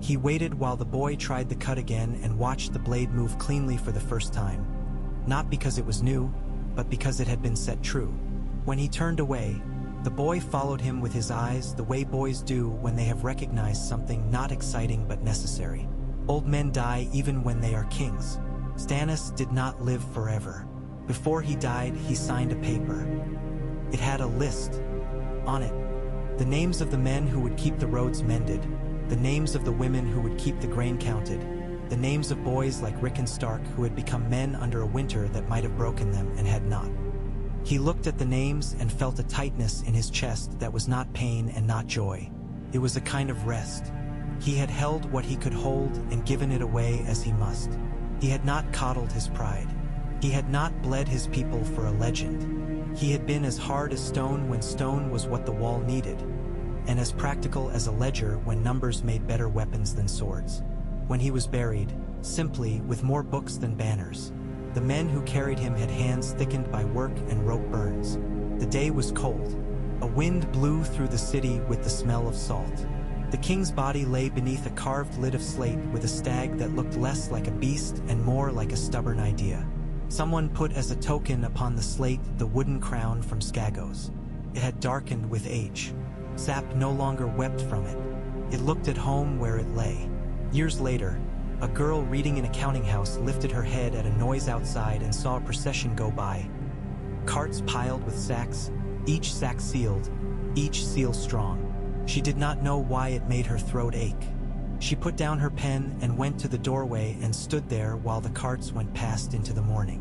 He waited while the boy tried the cut again and watched the blade move cleanly for the first time. Not because it was new, but because it had been set true. When he turned away, the boy followed him with his eyes the way boys do when they have recognized something not exciting but necessary. Old men die even when they are kings. Stannis did not live forever. Before he died, he signed a paper. It had a list. On it, the names of the men who would keep the roads mended, the names of the women who would keep the grain counted, the names of boys like Rickon Stark who had become men under a winter that might have broken them and had not. He looked at the names and felt a tightness in his chest that was not pain and not joy. It was a kind of rest. He had held what he could hold and given it away as he must. He had not coddled his pride. He had not bled his people for a legend. He had been as hard as stone when stone was what the wall needed, and as practical as a ledger when numbers made better weapons than swords. When he was buried, simply, with more books than banners, the men who carried him had hands thickened by work and rope burns. The day was cold. A wind blew through the city with the smell of salt. The king's body lay beneath a carved lid of slate with a stag that looked less like a beast and more like a stubborn idea. Someone put as a token upon the slate the wooden crown from Skagos. It had darkened with age. Sap no longer wept from it. It looked at home where it lay. Years later, a girl reading in a counting house lifted her head at a noise outside and saw a procession go by. Carts piled with sacks, each sack sealed, each seal strong. She did not know why it made her throat ache. She put down her pen and went to the doorway and stood there while the carts went past into the morning.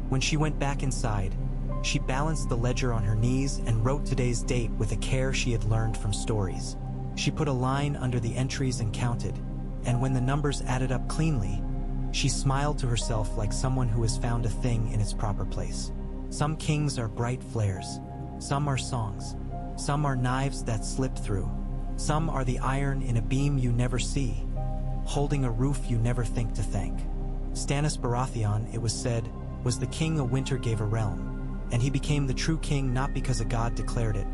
When she went back inside, she balanced the ledger on her knees and wrote today's date with a care she had learned from stories. She put a line under the entries and counted, and when the numbers added up cleanly, she smiled to herself like someone who has found a thing in its proper place. Some kings are bright flares. Some are songs. Some are knives that slip through. Some are the iron in a beam you never see, holding a roof you never think to thank. Stannis Baratheon, it was said, was the king a winter gave a realm, and he became the true king not because a god declared it,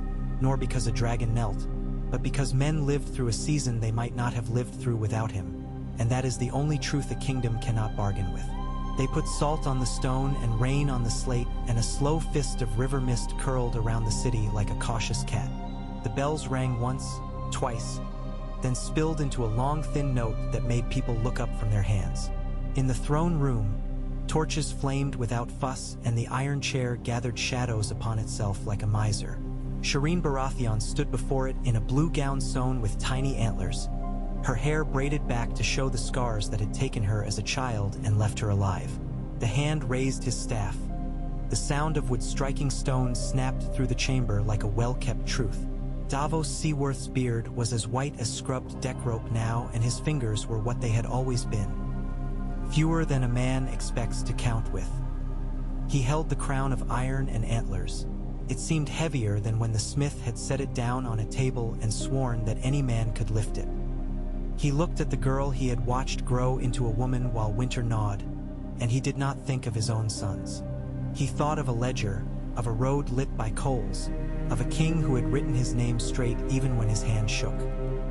nor because a dragon knelt, but because men lived through a season they might not have lived through without him, and that is the only truth a kingdom cannot bargain with. They put salt on the stone and rain on the slate, and a slow fist of river mist curled around the city like a cautious cat. The bells rang once, twice, then spilled into a long thin note that made people look up from their hands. In the throne room, torches flamed without fuss, and the iron chair gathered shadows upon itself like a miser. Shireen Baratheon stood before it in a blue gown sewn with tiny antlers, her hair braided back to show the scars that had taken her as a child and left her alive. The hand raised his staff. The sound of wood striking stone snapped through the chamber like a well-kept truth. Davos Seaworth's beard was as white as scrubbed deck rope now, and his fingers were what they had always been. Fewer than a man expects to count with. He held the crown of iron and antlers. It seemed heavier than when the smith had set it down on a table and sworn that any man could lift it. He looked at the girl he had watched grow into a woman while winter gnawed, and he did not think of his own sons. He thought of a ledger, of a road lit by coals, of a king who had written his name straight even when his hand shook.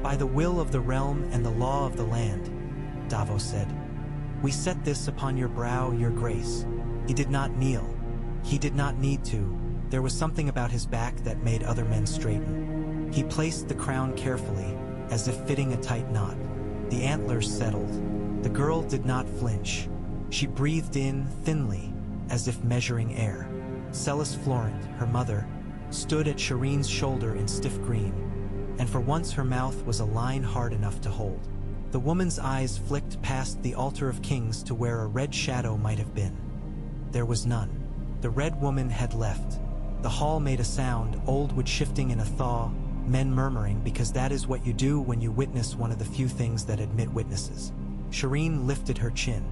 By the will of the realm and the law of the land, Davos said, we set this upon your brow, your grace. He did not kneel. He did not need to. There was something about his back that made other men straighten. He placed the crown carefully, as if fitting a tight knot. The antlers settled. The girl did not flinch. She breathed in thinly, as if measuring air. Celis Florent, her mother, stood at Shireen's shoulder in stiff green, and for once her mouth was a line hard enough to hold. The woman's eyes flicked past the altar of kings to where a red shadow might have been. There was none. The red woman had left. The hall made a sound, old wood shifting in a thaw, men murmuring, because that is what you do when you witness one of the few things that admit witnesses. Shireen lifted her chin.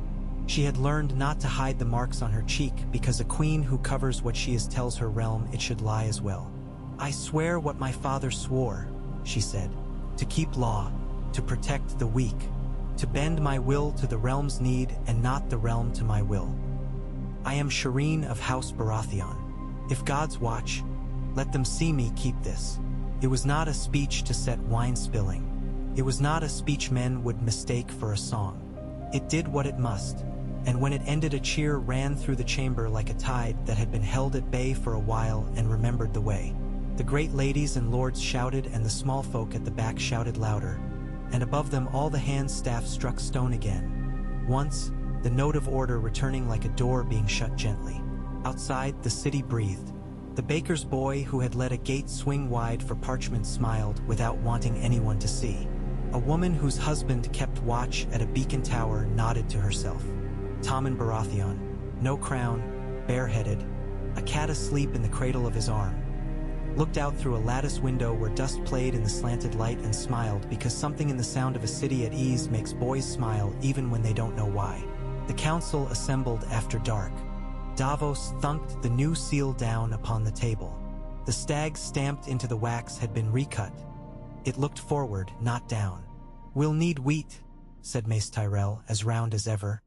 She had learned not to hide the marks on her cheek, because a queen who covers what she is tells her realm it should lie as well. I swear what my father swore, she said, to keep law, to protect the weak, to bend my will to the realm's need and not the realm to my will. I am Shireen of House Baratheon. If gods watch, let them see me keep this. It was not a speech to set wine spilling. It was not a speech men would mistake for a song. It did what it must, and when it ended, a cheer ran through the chamber like a tide that had been held at bay for a while and remembered the way. The great ladies and lords shouted, and the small folk at the back shouted louder, and above them all the hand staff struck stone again. Once, the note of order returning like a door being shut gently. Outside, the city breathed. The baker's boy who had let a gate swing wide for parchment smiled without wanting anyone to see. A woman whose husband kept watch at a beacon tower nodded to herself. Tommen Baratheon, no crown, bareheaded, a cat asleep in the cradle of his arm, looked out through a lattice window where dust played in the slanted light and smiled, because something in the sound of a city at ease makes boys smile even when they don't know why. The council assembled after dark. Davos thunked the new seal down upon the table. The stag stamped into the wax had been recut. It looked forward, not down. "We'll need wheat," said Mace Tyrell, as round as ever.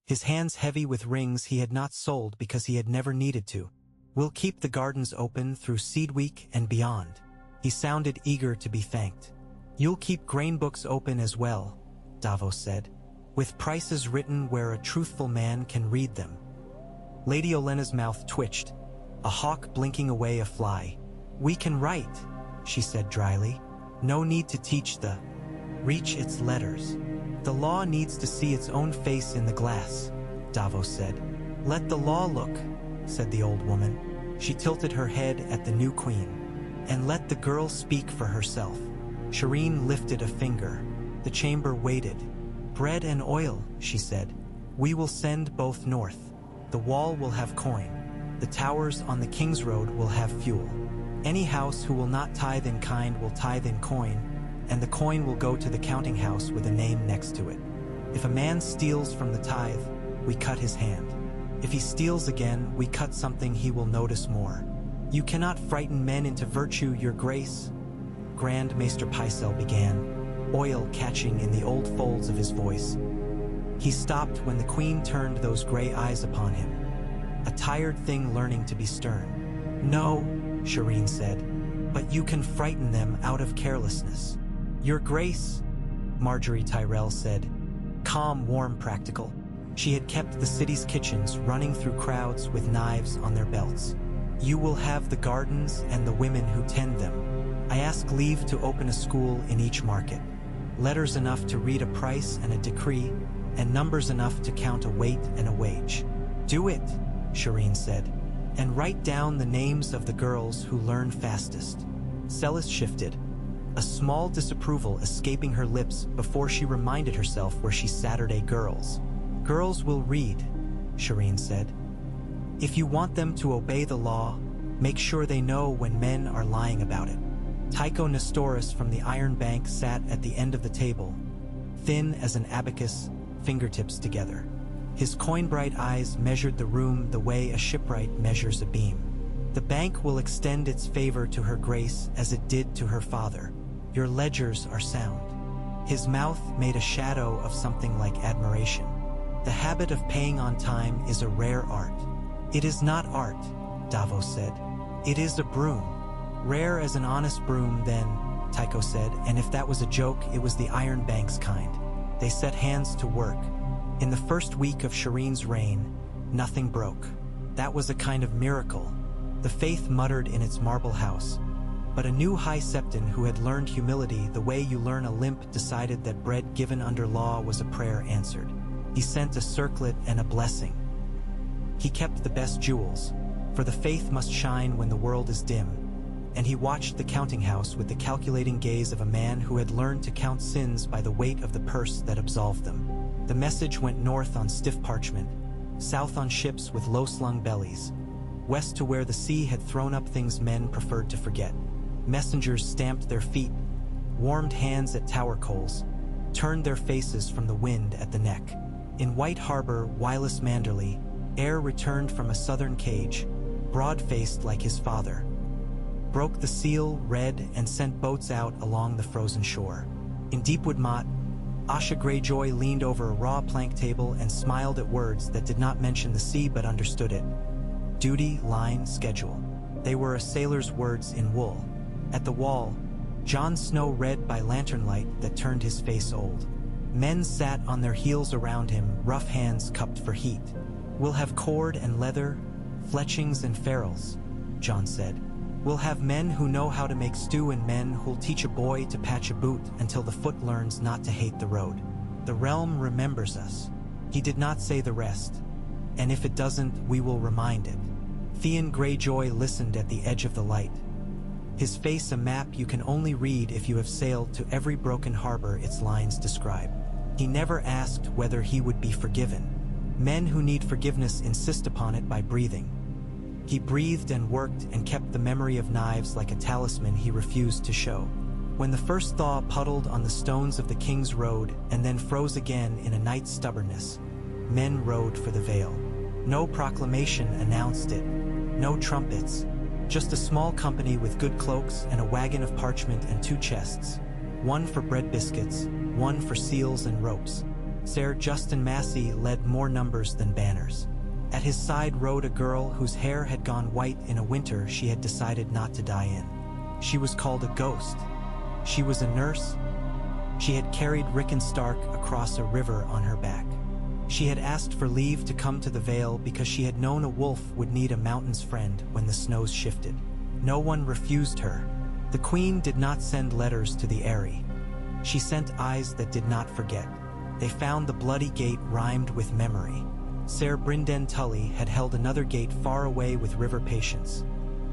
His hands heavy with rings he had not sold because he had never needed to. "We'll keep the gardens open through Seed Week and beyond." He sounded eager to be thanked. "You'll keep grain books open as well," Davos said, "with prices written where a truthful man can read them." Lady Olenna's mouth twitched, a hawk blinking away a fly. "We can write," she said dryly. "No need to teach the reach its letters. The law needs to see its own face in the glass," Davos said. "Let the law look," said the old woman. She tilted her head at the new queen. "And let the girl speak for herself." Shireen lifted a finger. The chamber waited. "Bread and oil," she said. "We will send both north. The wall will have coin. The towers on the King's Road will have fuel. Any house who will not tithe in kind will tithe in coin, and the coin will go to the counting house with a name next to it. If a man steals from the tithe, we cut his hand. If he steals again, we cut something he will notice more. You cannot frighten men into virtue, your grace," Grand Maester Pycelle began, oil catching in the old folds of his voice. He stopped when the queen turned those gray eyes upon him, a tired thing learning to be stern. "No," Shireen said, "but you can frighten them out of carelessness." "Your grace," Marjorie Tyrell said, calm, warm, practical. She had kept the city's kitchens running through crowds with knives on their belts. "You will have the gardens and the women who tend them. I ask leave to open a school in each market. Letters enough to read a price and a decree, and numbers enough to count a weight and a wage." "Do it," Shireen said, "and write down the names of the girls who learn fastest." Celis shifted, a small disapproval escaping her lips before she reminded herself where she Saturday girls. "Girls will read," Shireen said. "If you want them to obey the law, make sure they know when men are lying about it." Tycho Nestoris from the Iron Bank sat at the end of the table, thin as an abacus, fingertips together. His coin-bright eyes measured the room the way a shipwright measures a beam. "The bank will extend its favor to her grace as it did to her father. Your ledgers are sound." His mouth made a shadow of something like admiration. "The habit of paying on time is a rare art." "It is not art," Davos said. "It is a broom." "Rare as an honest broom, then," Tycho said, and if that was a joke, it was the Iron Bank's kind. They set hands to work. In the first week of Shireen's reign, nothing broke. That was a kind of miracle. The faith muttered in its marble house. But a new High Septon who had learned humility the way you learn a limp decided that bread given under law was a prayer answered. He sent a circlet and a blessing. He kept the best jewels, for the faith must shine when the world is dim, and he watched the counting house with the calculating gaze of a man who had learned to count sins by the weight of the purse that absolved them. The message went north on stiff parchment, south on ships with low-slung bellies, west to where the sea had thrown up things men preferred to forget. Messengers stamped their feet, warmed hands at tower coals, turned their faces from the wind at the neck. In White Harbor, Wylis Manderley, heir returned from a southern cage, broad-faced like his father, broke the seal, read, and sent boats out along the frozen shore. In Deepwood Mott, Asha Greyjoy leaned over a raw plank table and smiled at words that did not mention the sea but understood it. Duty, line, schedule. They were a sailor's words in wool. At the wall, Jon Snow read by lantern light that turned his face old. Men sat on their heels around him, rough hands cupped for heat. "We'll have cord and leather, fletchings and ferrules," Jon said. "We'll have men who know how to make stew and men who'll teach a boy to patch a boot until the foot learns not to hate the road. The realm remembers us." He did not say the rest, and if it doesn't, we will remind it. Theon Greyjoy listened at the edge of the light. His face a map you can only read if you have sailed to every broken harbor its lines describe. He never asked whether he would be forgiven. Men who need forgiveness insist upon it by breathing. He breathed and worked and kept the memory of knives like a talisman he refused to show. When the first thaw puddled on the stones of the King's Road and then froze again in a night's stubbornness, men rode for the Vale. No proclamation announced it. No trumpets. Just a small company with good cloaks and a wagon of parchment and 2 chests. One for bread biscuits, one for seals and ropes. Ser Justin Massey led more numbers than banners. At his side rode a girl whose hair had gone white in a winter she had decided not to die in. She was called a ghost. She was a nurse. She had carried Rickon Stark across a river on her back. She had asked for leave to come to the Vale because she had known a wolf would need a mountain's friend when the snows shifted. No one refused her. The queen did not send letters to the Eyrie. She sent eyes that did not forget. They found the bloody gate rhymed with memory. Ser Brynden Tully had held another gate far away with river patience.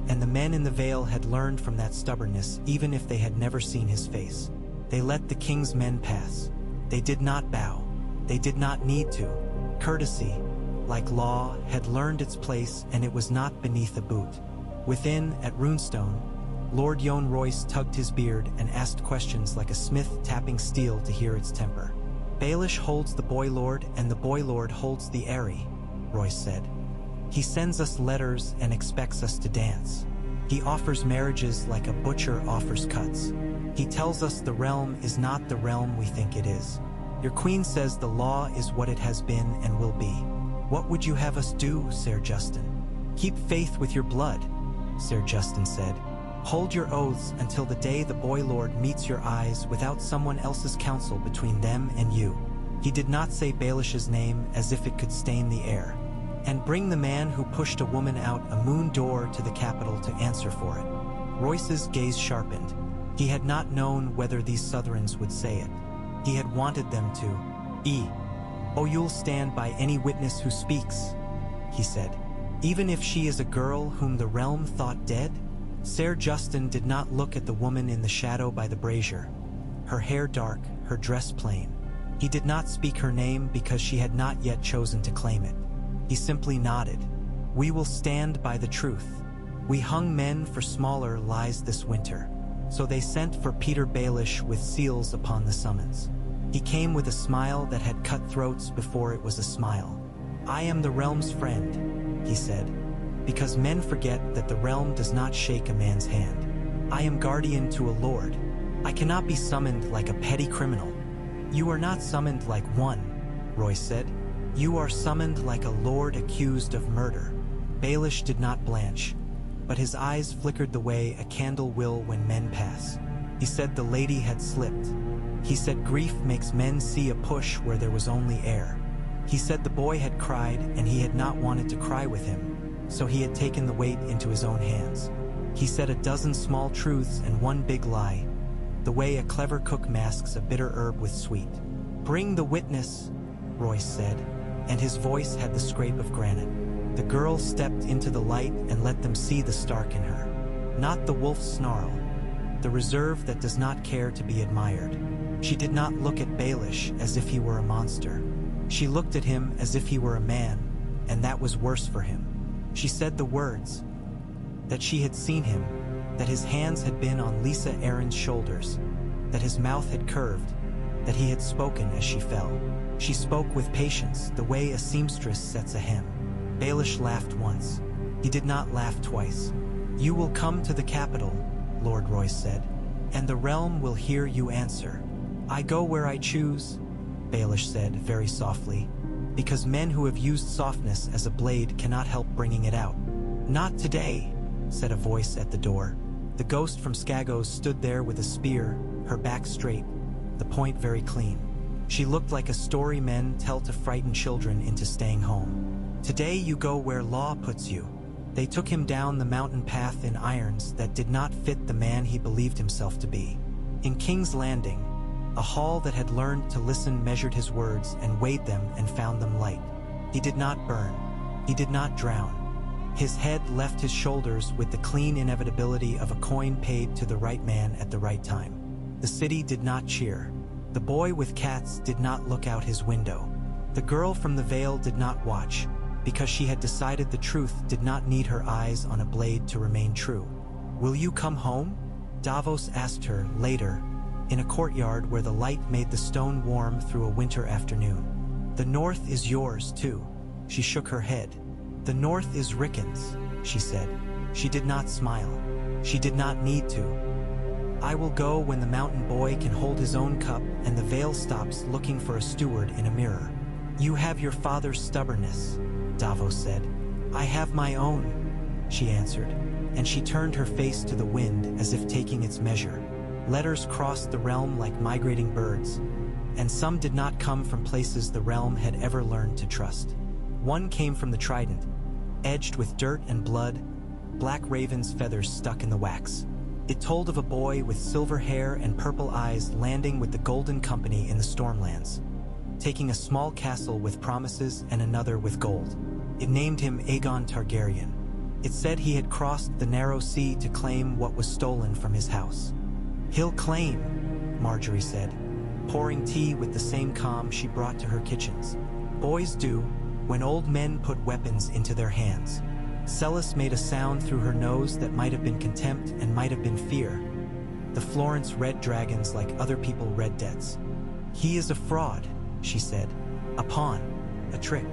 And the men in the Vale had learned from that stubbornness even if they had never seen his face. They let the king's men pass. They did not bow. They did not need to. Courtesy, like law, had learned its place and it was not beneath a boot. Within, at Runestone, Lord Jon Royce tugged his beard and asked questions like a smith tapping steel to hear its temper. Baelish holds the Boy Lord and the Boy Lord holds the Eyrie, Royce said. He sends us letters and expects us to dance. He offers marriages like a butcher offers cuts. He tells us the realm is not the realm we think it is. Your queen says the law is what it has been and will be. What would you have us do, Ser Justin? Keep faith with your blood, Ser Justin said. Hold your oaths until the day the Boy Lord meets your eyes without someone else's counsel between them and you. He did not say Baelish's name as if it could stain the air. And bring the man who pushed a woman out a moon door to the capital to answer for it. Royce's gaze sharpened. He had not known whether these Southrons would say it. He had wanted them to. Oh, you'll stand by any witness who speaks, he said. Even if she is a girl whom the realm thought dead? Ser Justin did not look at the woman in the shadow by the brazier. Her hair dark, her dress plain. He did not speak her name because she had not yet chosen to claim it. He simply nodded. We will stand by the truth. We hung men for smaller lies this winter. So they sent for Peter Baelish with seals upon the summons. He came with a smile that had cut throats before it was a smile. I am the realm's friend, he said, because men forget that the realm does not shake a man's hand. I am guardian to a lord. I cannot be summoned like a petty criminal. You are not summoned like one, Royce said. You are summoned like a lord accused of murder. Baelish did not blanch, but his eyes flickered the way a candle will when men pass. He said the lady had slipped. He said grief makes men see a push where there was only air. He said the boy had cried and he had not wanted to cry with him, so he had taken the weight into his own hands. He said a dozen small truths and one big lie, the way a clever cook masks a bitter herb with sweet. Bring the witness, Royce said, and his voice had the scrape of granite. The girl stepped into the light and let them see the Stark in her. Not the wolf's snarl, the reserve that does not care to be admired. She did not look at Baelish as if he were a monster. She looked at him as if he were a man, and that was worse for him. She said the words, that she had seen him, that his hands had been on Lisa Aaron's shoulders, that his mouth had curved, that he had spoken as she fell. She spoke with patience, the way a seamstress sets a hem. Baelish laughed once. He did not laugh twice. You will come to the capital, Lord Royce said, and the realm will hear you answer. I go where I choose, Baelish said very softly, because men who have used softness as a blade cannot help bringing it out. Not today, said a voice at the door. The ghost from Skagos stood there with a spear, her back straight, the point very clean. She looked like a story men tell to frighten children into staying home. Today you go where law puts you. They took him down the mountain path in irons that did not fit the man he believed himself to be. In King's Landing, a hall that had learned to listen measured his words and weighed them and found them light. He did not burn. He did not drown. His head left his shoulders with the clean inevitability of a coin paid to the right man at the right time. The city did not cheer. The boy with cats did not look out his window. The girl from the Vale did not watch, because she had decided the truth did not need her eyes on a blade to remain true. Will you come home? Davos asked her later, in a courtyard where the light made the stone warm through a winter afternoon. The north is yours, too. She shook her head. "The north is Rickon's," she said. She did not smile. She did not need to. "I will go when the mountain boy can hold his own cup and the Vale stops looking for a steward in a mirror." "You have your father's stubbornness," Davos said. "I have my own," she answered, and she turned her face to the wind as if taking its measure. Letters crossed the realm like migrating birds, and some did not come from places the realm had ever learned to trust. One came from the trident, edged with dirt and blood, black raven's feathers stuck in the wax. It told of a boy with silver hair and purple eyes landing with the Golden Company in the Stormlands, taking a small castle with promises and another with gold. It named him Aegon Targaryen. It said he had crossed the narrow sea to claim what was stolen from his house. "He'll claim," Marjorie said, pouring tea with the same calm she brought to her kitchens. "Boys do, when old men put weapons into their hands." Celis made a sound through her nose that might have been contempt and might have been fear. The Florence read dragons like other people read debts. "He is a fraud," she said. "A pawn, a trick."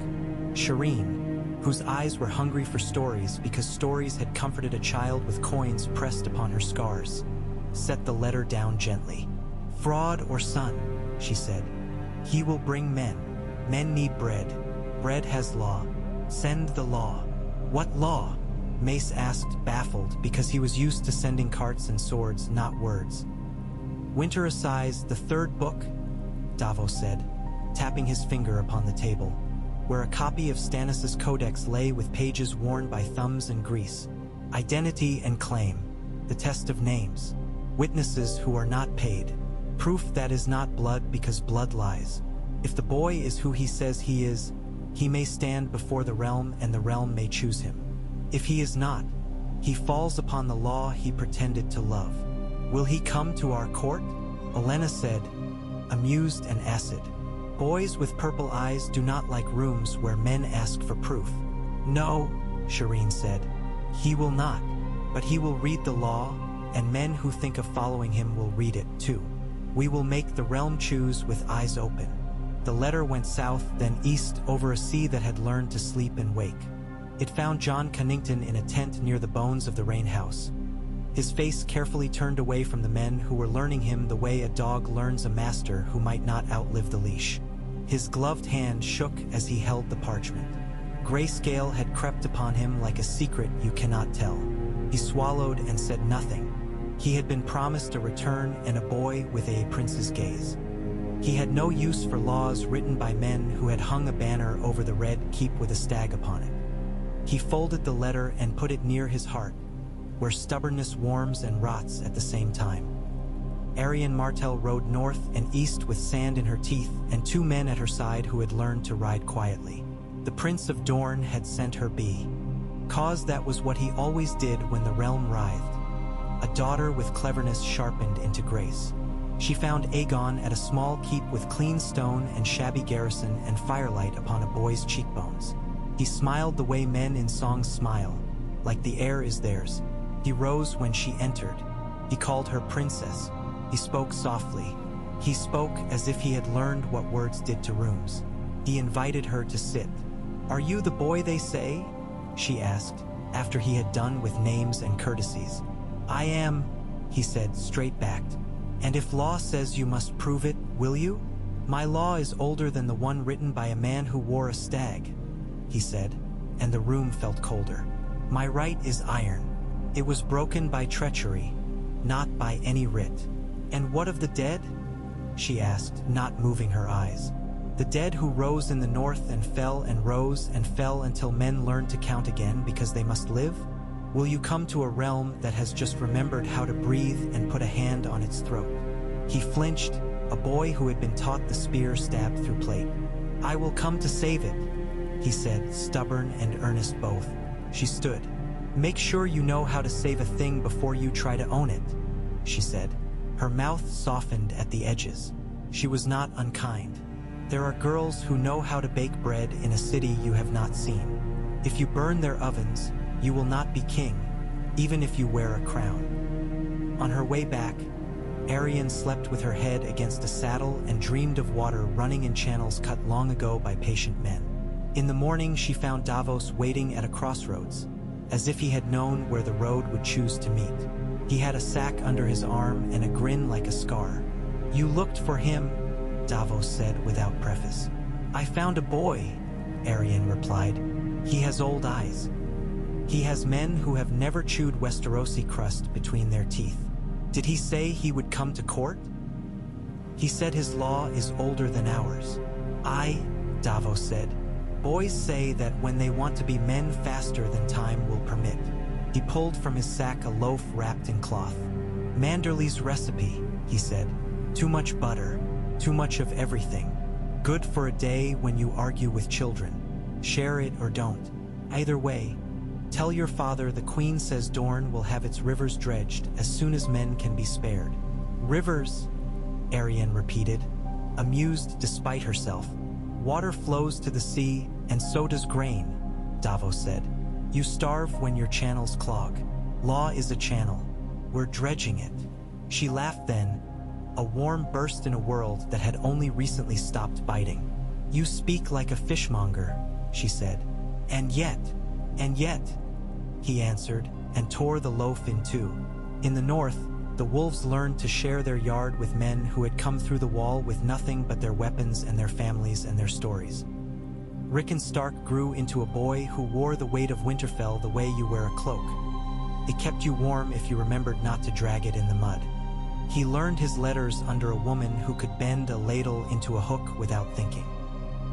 Shireen, whose eyes were hungry for stories because stories had comforted a child with coins pressed upon her scars, set the letter down gently. "Fraud or son," she said. "He will bring men. Men need bread. Bread has law. Send the law." "What law?" Mace asked, baffled, because he was used to sending carts and swords, not words. "Winter Assize, the third book," Davos said, tapping his finger upon the table, where a copy of Stannis' codex lay with pages worn by thumbs and grease. "Identity and claim, the test of names, witnesses who are not paid, proof that is not blood because blood lies. If the boy is who he says he is, he may stand before the realm and the realm may choose him. If he is not, he falls upon the law he pretended to love. Will he come to our court?" Olenna said, amused and acid. "Boys with purple eyes do not like rooms where men ask for proof." "No," Shireen said, "he will not, but he will read the law, and men who think of following him will read it too. We will make the realm choose with eyes open." The letter went south, then east, over a sea that had learned to sleep and wake. It found John Cunnington in a tent near the bones of the Rain House, his face carefully turned away from the men who were learning him the way a dog learns a master who might not outlive the leash. His gloved hand shook as he held the parchment. Grayscale had crept upon him like a secret you cannot tell. He swallowed and said nothing. He had been promised a return and a boy with a prince's gaze. He had no use for laws written by men who had hung a banner over the red keep with a stag upon it. He folded the letter and put it near his heart, where stubbornness warms and rots at the same time. Arianne Martell rode north and east with sand in her teeth and 2 men at her side who had learned to ride quietly. The Prince of Dorne had sent her be. Cause that was what he always did when the realm writhed. A daughter with cleverness sharpened into grace. She found Aegon at a small keep with clean stone and shabby garrison and firelight upon a boy's cheekbones. He smiled the way men in songs smile, like the air is theirs. He rose when she entered. He called her princess. He spoke softly. He spoke as if he had learned what words did to rooms. He invited her to sit. "Are you the boy they say?" she asked, after he had done with names and courtesies. "I am," he said, straight-backed. "And if law says you must prove it, will you?" "My law is older than the one written by a man who wore a stag," he said, and the room felt colder. "My right is iron. It was broken by treachery, not by any writ." "And what of the dead?" she asked, not moving her eyes. "The dead who rose in the north and rose and fell until men learned to count again because they must live? Will you come to a realm that has just remembered how to breathe and put a hand on its throat?" He flinched, a boy who had been taught the spear stabbed through plate. "I will come to save it," he said, stubborn and earnest both. She stood. "Make sure you know how to save a thing before you try to own it," she said. Her mouth softened at the edges. She was not unkind. "There are girls who know how to bake bread in a city you have not seen. If you burn their ovens, you will not be king, even if you wear a crown." On her way back, Arianne slept with her head against a saddle and dreamed of water running in channels cut long ago by patient men. In the morning, she found Davos waiting at a crossroads, as if he had known where the road would choose to meet. He had a sack under his arm and a grin like a scar. "You looked for him," Davos said without preface. "I found a boy," Arianne replied. "He has old eyes. He has men who have never chewed Westerosi crust between their teeth. Did he say he would come to court?" "He said his law is older than ours." Davos said. "Boys say that when they want to be men faster than time will permit." He pulled from his sack a loaf wrapped in cloth. "Manderley's recipe," he said. "Too much butter, too much of everything. Good for a day when you argue with children. Share it or don't. Either way, tell your father the Queen says Dorne will have its rivers dredged as soon as men can be spared." "Rivers," Arianne repeated, amused despite herself. "Water flows to the sea, and so does grain," Davos said. "You starve when your channels clog. Law is a channel. We're dredging it." She laughed then, a warm burst in a world that had only recently stopped biting. "You speak like a fishmonger," she said. And yet, he answered, and tore the loaf in two. In the north, the wolves learned to share their yard with men who had come through the wall with nothing but their weapons and their families and their stories. Rickon Stark grew into a boy who wore the weight of Winterfell the way you wear a cloak. It kept you warm if you remembered not to drag it in the mud. He learned his letters under a woman who could bend a ladle into a hook without thinking.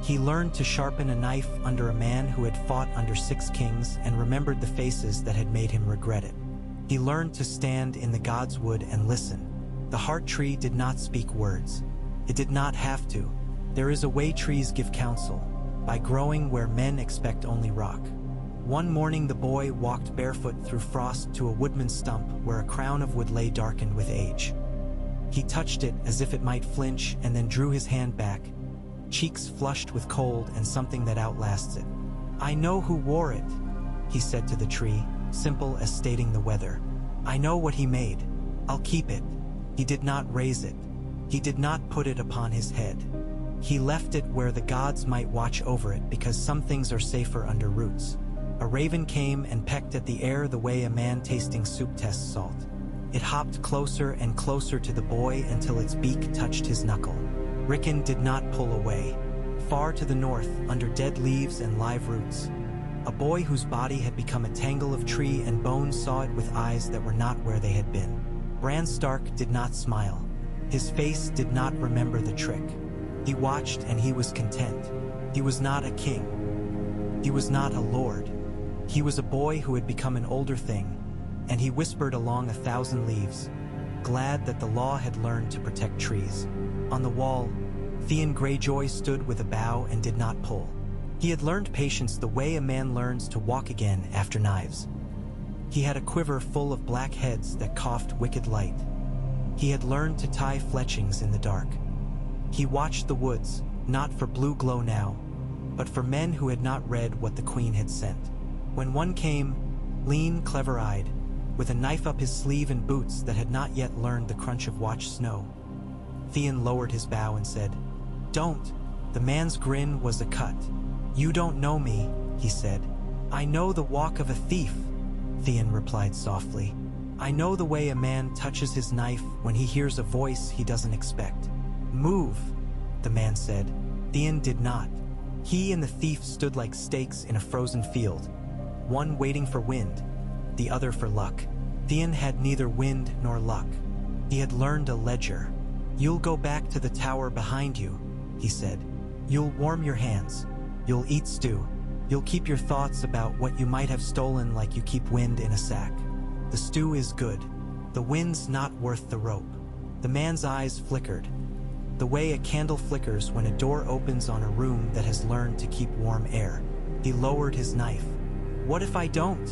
He learned to sharpen a knife under a man who had fought under 6 kings and remembered the faces that had made him regret it. He learned to stand in the God's wood and listen. The heart tree did not speak words. It did not have to. There is a way trees give counsel, by growing where men expect only rock. One morning the boy walked barefoot through frost to a woodman's stump where a crown of wood lay darkened with age. He touched it as if it might flinch and then drew his hand back, cheeks flushed with cold and something that outlasts it. "I know who wore it," he said to the tree, simple as stating the weather. "I know what he made. I'll keep it." He did not raise it. He did not put it upon his head. He left it where the gods might watch over it because some things are safer under roots. A raven came and pecked at the air the way a man tasting soup tests salt. It hopped closer and closer to the boy until its beak touched his knuckle. Rickon did not pull away. Far to the north, under dead leaves and live roots, a boy whose body had become a tangle of tree and bone saw it with eyes that were not where they had been. Bran Stark did not smile. His face did not remember the trick. He watched and he was content. He was not a king. He was not a lord. He was a boy who had become an older thing, and he whispered along 1,000 leaves, glad that the law had learned to protect trees. On the wall, Theon Greyjoy stood with a bow and did not pull. He had learned patience the way a man learns to walk again after knives. He had a quiver full of black heads that coughed wicked light. He had learned to tie fletchings in the dark. He watched the woods, not for blue glow now, but for men who had not read what the Queen had sent. When one came, lean, clever-eyed, with a knife up his sleeve and boots that had not yet learned the crunch of watched snow, Theon lowered his bow and said, "Don't." The man's grin was a cut. "You don't know me," he said. "I know the walk of a thief," Theon replied softly. "I know the way a man touches his knife when he hears a voice he doesn't expect." "Move," the man said. Theon did not. He and the thief stood like stakes in a frozen field, one waiting for wind, the other for luck. Theon had neither wind nor luck. He had learned a ledger. "You'll go back to the tower behind you," he said. "You'll warm your hands. You'll eat stew. You'll keep your thoughts about what you might have stolen like you keep wind in a sack. The stew is good. The wind's not worth the rope." The man's eyes flickered, the way a candle flickers when a door opens on a room that has learned to keep warm air. He lowered his knife. "What if I don't?"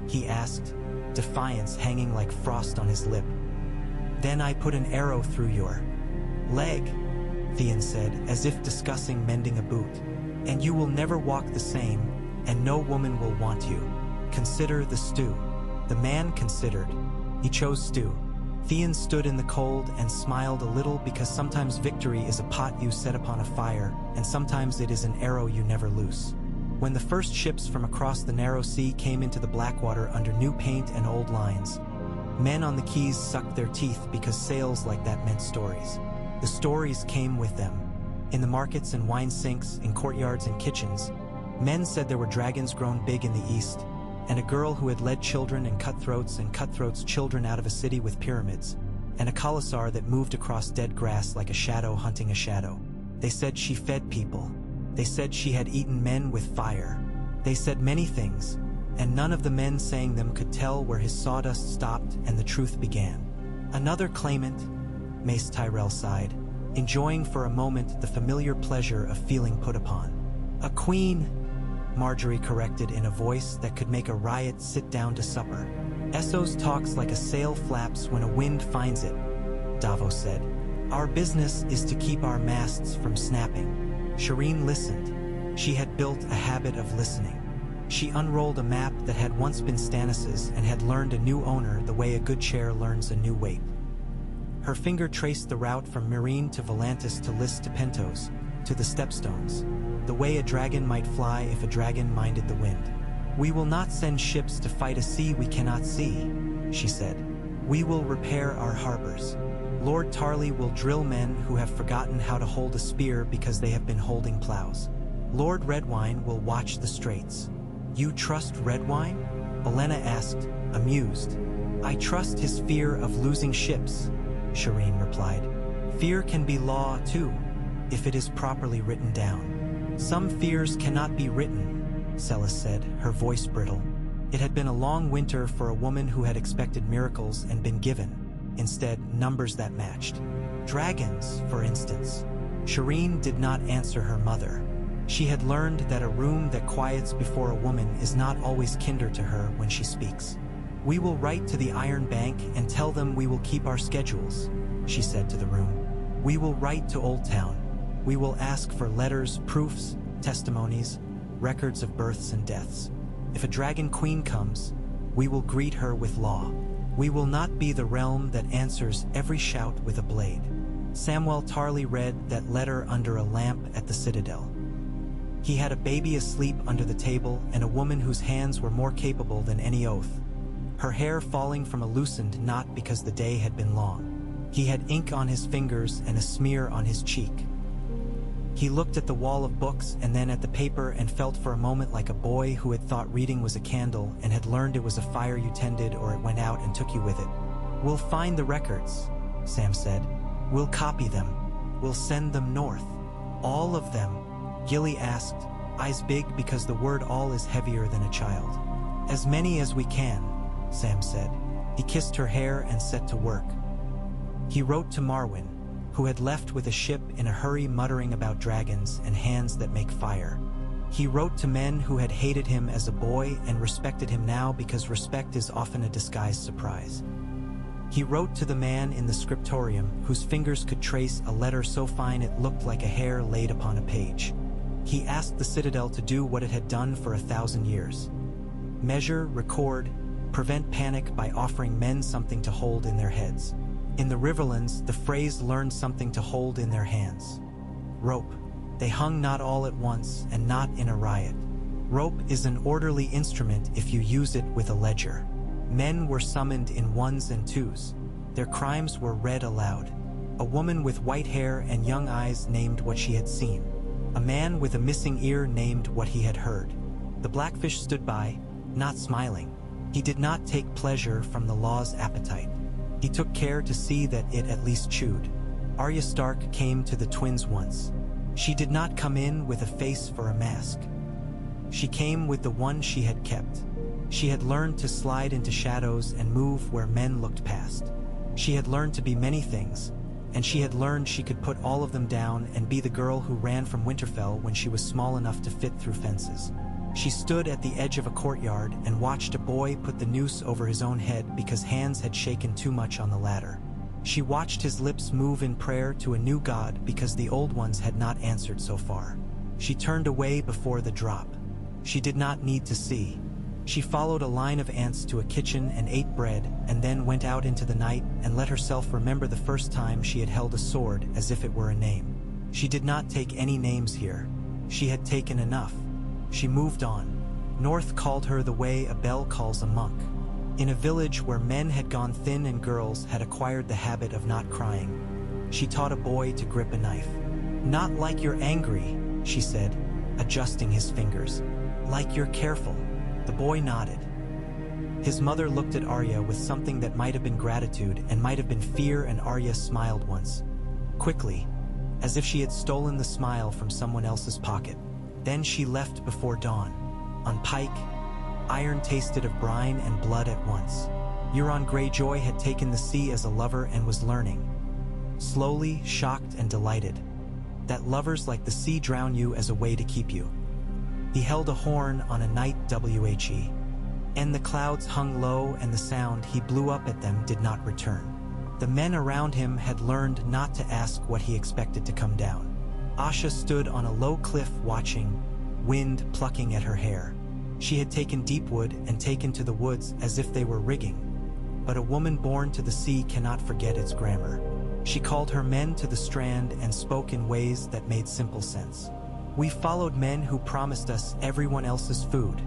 he asked, defiance hanging like frost on his lip. "Then I put an arrow through your leg," Theon said, as if discussing mending a boot. "And you will never walk the same, and no woman will want you. Consider the stew." The man considered. He chose stew. Theon stood in the cold and smiled a little, because sometimes victory is a pot you set upon a fire, and sometimes it is an arrow you never loose. When the first ships from across the narrow sea came into the Blackwater under new paint and old lines, men on the quays sucked their teeth, because sails like that meant stories. The stories came with them. In the markets and wine sinks, in courtyards and kitchens, men said there were dragons grown big in the east, and a girl who had led children and cutthroats' children out of a city with pyramids, and a Khalasar that moved across dead grass like a shadow hunting a shadow. They said she fed people. They said she had eaten men with fire. They said many things, and none of the men saying them could tell where his sawdust stopped and the truth began. Another claimant, Mace Tyrell sighed, enjoying for a moment the familiar pleasure of feeling put upon. A queen, Marjorie corrected in a voice that could make a riot sit down to supper. Essos talks like a sail flaps when a wind finds it, Davos said. Our business is to keep our masts from snapping. Shireen listened. She had built a habit of listening. She unrolled a map that had once been Stannis's and had learned a new owner the way a good chair learns a new weight. Her finger traced the route from Meereen to Volantis to Lys to Pentos, to the Stepstones, the way a dragon might fly if a dragon minded the wind. We will not send ships to fight a sea we cannot see, she said. We will repair our harbors. Lord Tarly will drill men who have forgotten how to hold a spear because they have been holding plows. Lord Redwine will watch the straits. You trust Redwine? Olenna asked, amused. I trust his fear of losing ships, Shireen replied. Fear can be law, too, if it is properly written down. Some fears cannot be written, Celis said, her voice brittle. It had been a long winter for a woman who had expected miracles and been given, instead, numbers that matched. Dragons, for instance. Shireen did not answer her mother. She had learned that a room that quiets before a woman is not always kinder to her when she speaks. We will write to the Iron Bank and tell them we will keep our schedules, she said to the room. We will write to Old Town. We will ask for letters, proofs, testimonies, records of births and deaths. If a dragon queen comes, we will greet her with law. We will not be the realm that answers every shout with a blade. Samwell Tarly read that letter under a lamp at the Citadel. He had a baby asleep under the table and a woman whose hands were more capable than any oath. Her hair falling from a loosened knot because the day had been long. He had ink on his fingers and a smear on his cheek. He looked at the wall of books and then at the paper and felt for a moment like a boy who had thought reading was a candle and had learned it was a fire you tended or it went out and took you with it. We'll find the records, Sam said. We'll copy them. We'll send them north. All of them, Gilly asked, eyes big because the word all is heavier than a child. As many as we can, Sam said. He kissed her hair and set to work. He wrote to Marwyn, who had left with a ship in a hurry muttering about dragons and hands that make fire. He wrote to men who had hated him as a boy and respected him now because respect is often a disguised surprise. He wrote to the man in the scriptorium whose fingers could trace a letter so fine it looked like a hair laid upon a page. He asked the Citadel to do what it had done for 1,000 years. Measure, record, prevent panic by offering men something to hold in their heads. In the Riverlands, the phrase learned something to hold in their hands. Rope. They hung not all at once and not in a riot. Rope is an orderly instrument if you use it with a ledger. Men were summoned in ones and twos. Their crimes were read aloud. A woman with white hair and young eyes named what she had seen. A man with a missing ear named what he had heard. The Blackfish stood by, not smiling. He did not take pleasure from the law's appetite. He took care to see that it at least chewed. Arya Stark came to the twins once. She did not come in with a face for a mask. She came with the one she had kept. She had learned to slide into shadows and move where men looked past. She had learned to be many things, and she had learned she could put all of them down and be the girl who ran from Winterfell when she was small enough to fit through fences. She stood at the edge of a courtyard and watched a boy put the noose over his own head because hands had shaken too much on the ladder. She watched his lips move in prayer to a new god because the old ones had not answered so far. She turned away before the drop. She did not need to see. She followed a line of ants to a kitchen and ate bread, and then went out into the night and let herself remember the first time she had held a sword as if it were a name. She did not take any names here. She had taken enough. She moved on. North called her the way a bell calls a monk. In a village where men had gone thin and girls had acquired the habit of not crying, she taught a boy to grip a knife. "Not like you're angry," she said, adjusting his fingers. "Like you're careful." The boy nodded. His mother looked at Arya with something that might have been gratitude and might have been fear, and Arya smiled once. Quickly, as if she had stolen the smile from someone else's pocket. Then she left before dawn. On Pike, iron tasted of brine and blood at once. Euron Greyjoy had taken the sea as a lover and was learning, slowly, shocked and delighted, that lovers like the sea drown you as a way to keep you. He held a horn on a night whe, and the clouds hung low, and the sound he blew up at them did not return. The men around him had learned not to ask what he expected to come down. Asha stood on a low cliff watching, wind plucking at her hair. She had taken deep wood and taken to the woods as if they were rigging. But a woman born to the sea cannot forget its grammar. She called her men to the strand and spoke in ways that made simple sense. "We followed men who promised us everyone else's food,"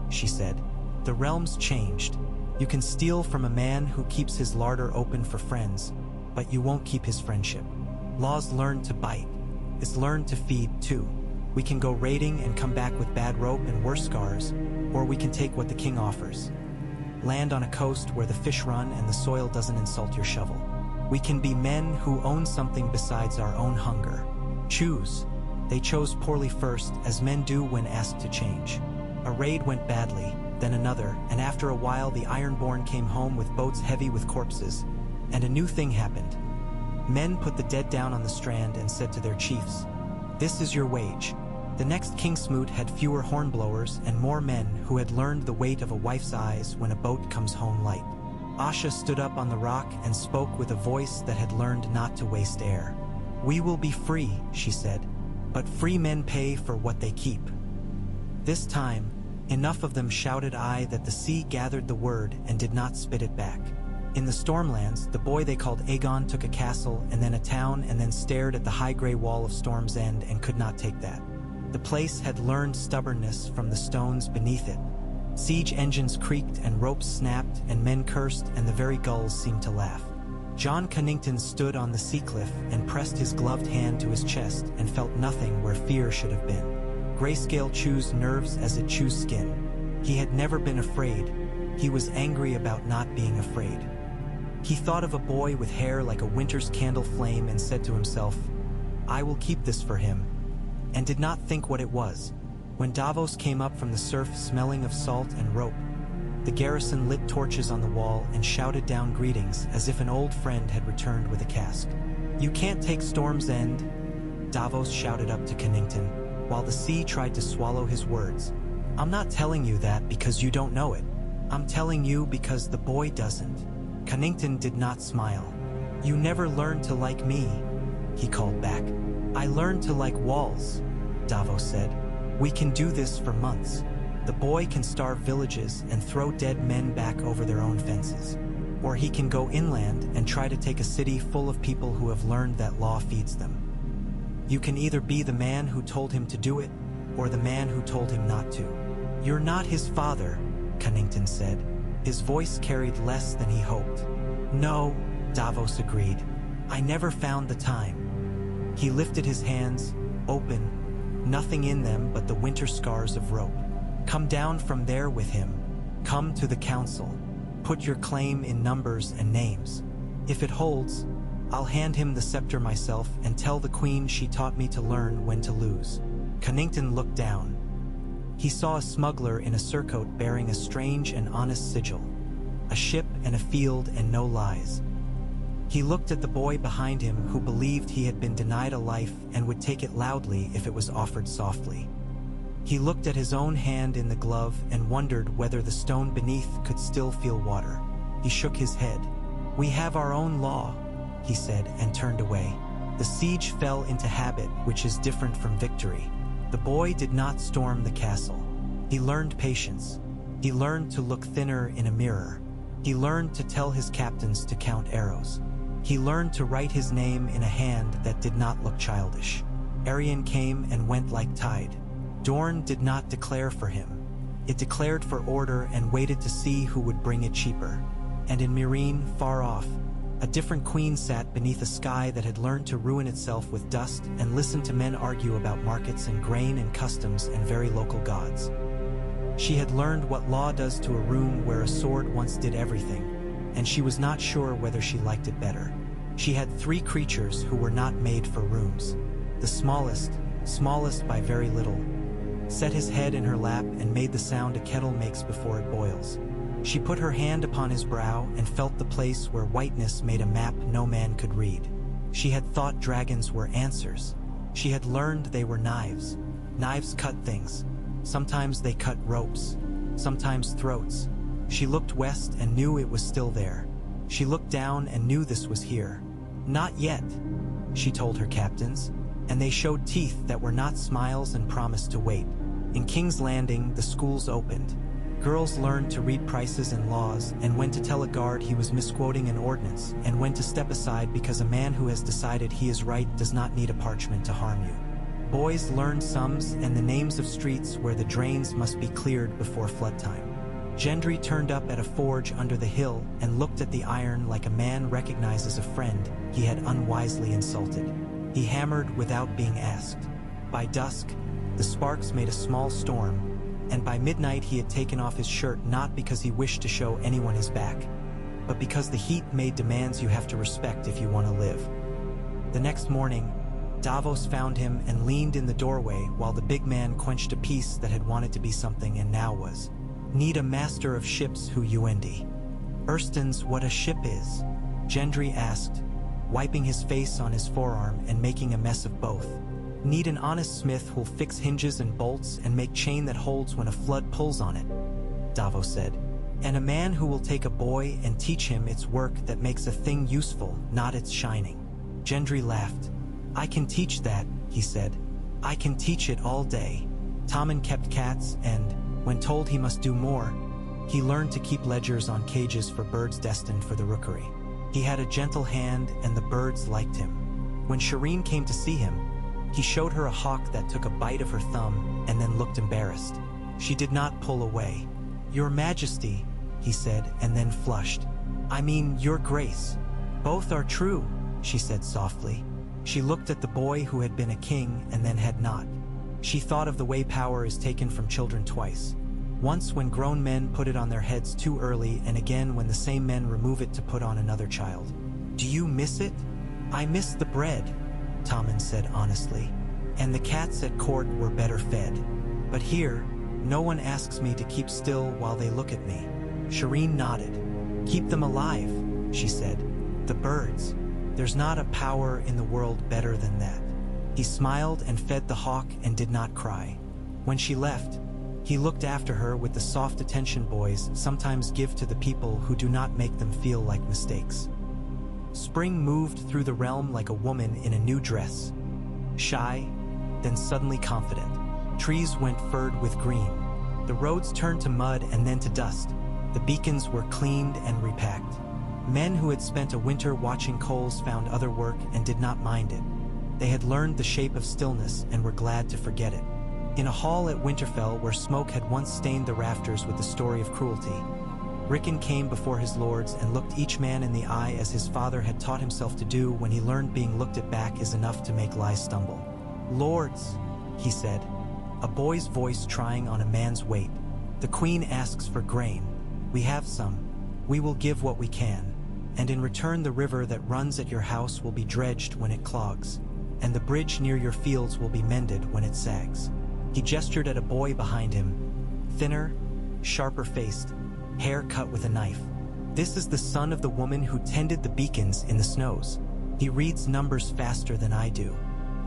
she said. "The realms changed. You can steal from a man who keeps his larder open for friends, but you won't keep his friendship. Law's learned to bite. It's learned to feed, too. We can go raiding and come back with bad rope and worse scars, or we can take what the king offers. Land on a coast where the fish run and the soil doesn't insult your shovel. We can be men who own something besides our own hunger. Choose." They chose poorly first, as men do when asked to change. A raid went badly, then another, and after a while the Ironborn came home with boats heavy with corpses, and a new thing happened. Men put the dead down on the strand and said to their chiefs, "This is your wage." The next Kingsmoot had fewer hornblowers and more men who had learned the weight of a wife's eyes when a boat comes home light. Asha stood up on the rock and spoke with a voice that had learned not to waste air. "We will be free," she said, "but free men pay for what they keep." This time, enough of them shouted aye that the sea gathered the word and did not spit it back. In the Stormlands, the boy they called Aegon took a castle and then a town and then stared at the high gray wall of Storm's End and could not take that. The place had learned stubbornness from the stones beneath it. Siege engines creaked and ropes snapped and men cursed and the very gulls seemed to laugh. Jon Connington stood on the sea cliff and pressed his gloved hand to his chest and felt nothing where fear should have been. Grayscale chews nerves as it chews skin. He had never been afraid. He was angry about not being afraid. He thought of a boy with hair like a winter's candle flame and said to himself, "I will keep this for him," and did not think what it was. When Davos came up from the surf smelling of salt and rope, the garrison lit torches on the wall and shouted down greetings as if an old friend had returned with a cask. "You can't take Storm's End," Davos shouted up to Connington, while the sea tried to swallow his words. "I'm not telling you that because you don't know it. I'm telling you because the boy doesn't." Connington did not smile. "You never learned to like me," he called back. "I learned to like walls," Davos said. "We can do this for months. The boy can starve villages and throw dead men back over their own fences. Or he can go inland and try to take a city full of people who have learned that law feeds them. You can either be the man who told him to do it, or the man who told him not to." "You're not his father," Connington said. His voice carried less than he hoped. "No," Davos agreed. "I never found the time." He lifted his hands, open, nothing in them but the winter scars of rope. "Come down from there with him. Come to the council. Put your claim in numbers and names. If it holds, I'll hand him the scepter myself and tell the queen she taught me to learn when to lose." Connington looked down. He saw a smuggler in a surcoat bearing a strange and honest sigil. A ship and a field and no lies. He looked at the boy behind him who believed he had been denied a life and would take it loudly if it was offered softly. He looked at his own hand in the glove and wondered whether the stone beneath could still feel water. He shook his head. "We have our own law," he said, and turned away. The siege fell into habit, which is different from victory. The boy did not storm the castle. He learned patience. He learned to look thinner in a mirror. He learned to tell his captains to count arrows. He learned to write his name in a hand that did not look childish. Arion came and went like tide. Dorne did not declare for him. It declared for order and waited to see who would bring it cheaper. And in Meereen, far off, a different queen sat beneath a sky that had learned to ruin itself with dust and listened to men argue about markets and grain and customs and very local gods. She had learned what law does to a room where a sword once did everything, and she was not sure whether she liked it better. She had 3 creatures who were not made for rooms. The smallest by very little, set his head in her lap and made the sound a kettle makes before it boils. She put her hand upon his brow and felt the place where whiteness made a map no man could read. She had thought dragons were answers. She had learned they were knives. Knives cut things. Sometimes they cut ropes, sometimes throats. She looked west and knew it was still there. She looked down and knew this was here. Not yet, she told her captains, and they showed teeth that were not smiles and promised to wait. In King's Landing, the schools opened. Girls learned to read prices and laws, and when to tell a guard he was misquoting an ordinance, and when to step aside because a man who has decided he is right does not need a parchment to harm you. Boys learned sums and the names of streets where the drains must be cleared before flood time. Gendry turned up at a forge under the hill and looked at the iron like a man recognizes a friend he had unwisely insulted. He hammered without being asked. By dusk, the sparks made a small storm, and by midnight he had taken off his shirt not because he wished to show anyone his back, but because the heat made demands you have to respect if you want to live. The next morning, Davos found him and leaned in the doorway while the big man quenched a piece that had wanted to be something and now was. Need a master of ships who UND. Ersten's what a ship is, Gendry asked, wiping his face on his forearm and making a mess of both. Need an honest smith who'll fix hinges and bolts and make chain that holds when a flood pulls on it, Davos said. And a man who will take a boy and teach him its work that makes a thing useful, not its shining. Gendry laughed. I can teach that, he said. I can teach it all day. Tommen kept cats and, when told he must do more, he learned to keep ledgers on cages for birds destined for the rookery. He had a gentle hand and the birds liked him. When Shireen came to see him, he showed her a hawk that took a bite of her thumb and then looked embarrassed. She did not pull away. Your Majesty, he said, and then flushed. I mean, Your Grace. Both are true, she said softly. She looked at the boy who had been a king and then had not. She thought of the way power is taken from children twice. Once when grown men put it on their heads too early, and again when the same men remove it to put on another child. Do you miss it? I miss the bread, Tommen said honestly. And the cats at court were better fed. But here, no one asks me to keep still while they look at me. Shireen nodded. Keep them alive, she said. The birds. There's not a power in the world better than that. He smiled and fed the hawk and did not cry. When she left, he looked after her with the soft attention boys sometimes give to the people who do not make them feel like mistakes. Spring moved through the realm like a woman in a new dress. Shy, then suddenly confident. Trees went furred with green. The roads turned to mud and then to dust. The beacons were cleaned and repacked. Men who had spent a winter watching coals found other work and did not mind it. They had learned the shape of stillness and were glad to forget it. In a hall at Winterfell where smoke had once stained the rafters with the story of cruelty, Rickon came before his lords and looked each man in the eye as his father had taught himself to do when he learned being looked at back is enough to make lies stumble. Lords, he said, a boy's voice trying on a man's weight. The queen asks for grain. We have some. We will give what we can. And in return the river that runs at your house will be dredged when it clogs, and the bridge near your fields will be mended when it sags. He gestured at a boy behind him, thinner, sharper-faced, hair cut with a knife. This is the son of the woman who tended the beacons in the snows. He reads numbers faster than I do.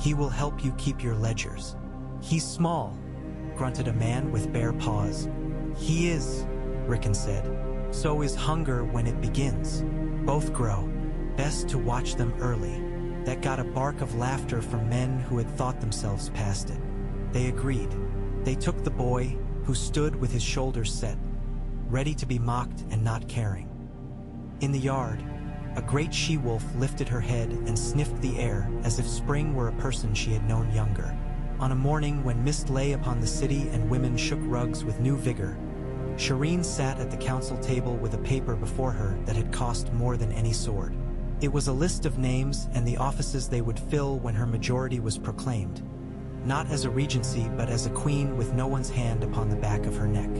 He will help you keep your ledgers. He's small, grunted a man with bare paws. He is, Rickon said. So is hunger when it begins. Both grow. Best to watch them early. That got a bark of laughter from men who had thought themselves past it. They agreed. They took the boy, who stood with his shoulders set, ready to be mocked and not caring. In the yard, a great she-wolf lifted her head and sniffed the air as if spring were a person she had known younger. On a morning when mist lay upon the city and women shook rugs with new vigor, Shireen sat at the council table with a paper before her that had cost more than any sword. It was a list of names and the offices they would fill when her majority was proclaimed, not as a regency but as a queen with no one's hand upon the back of her neck.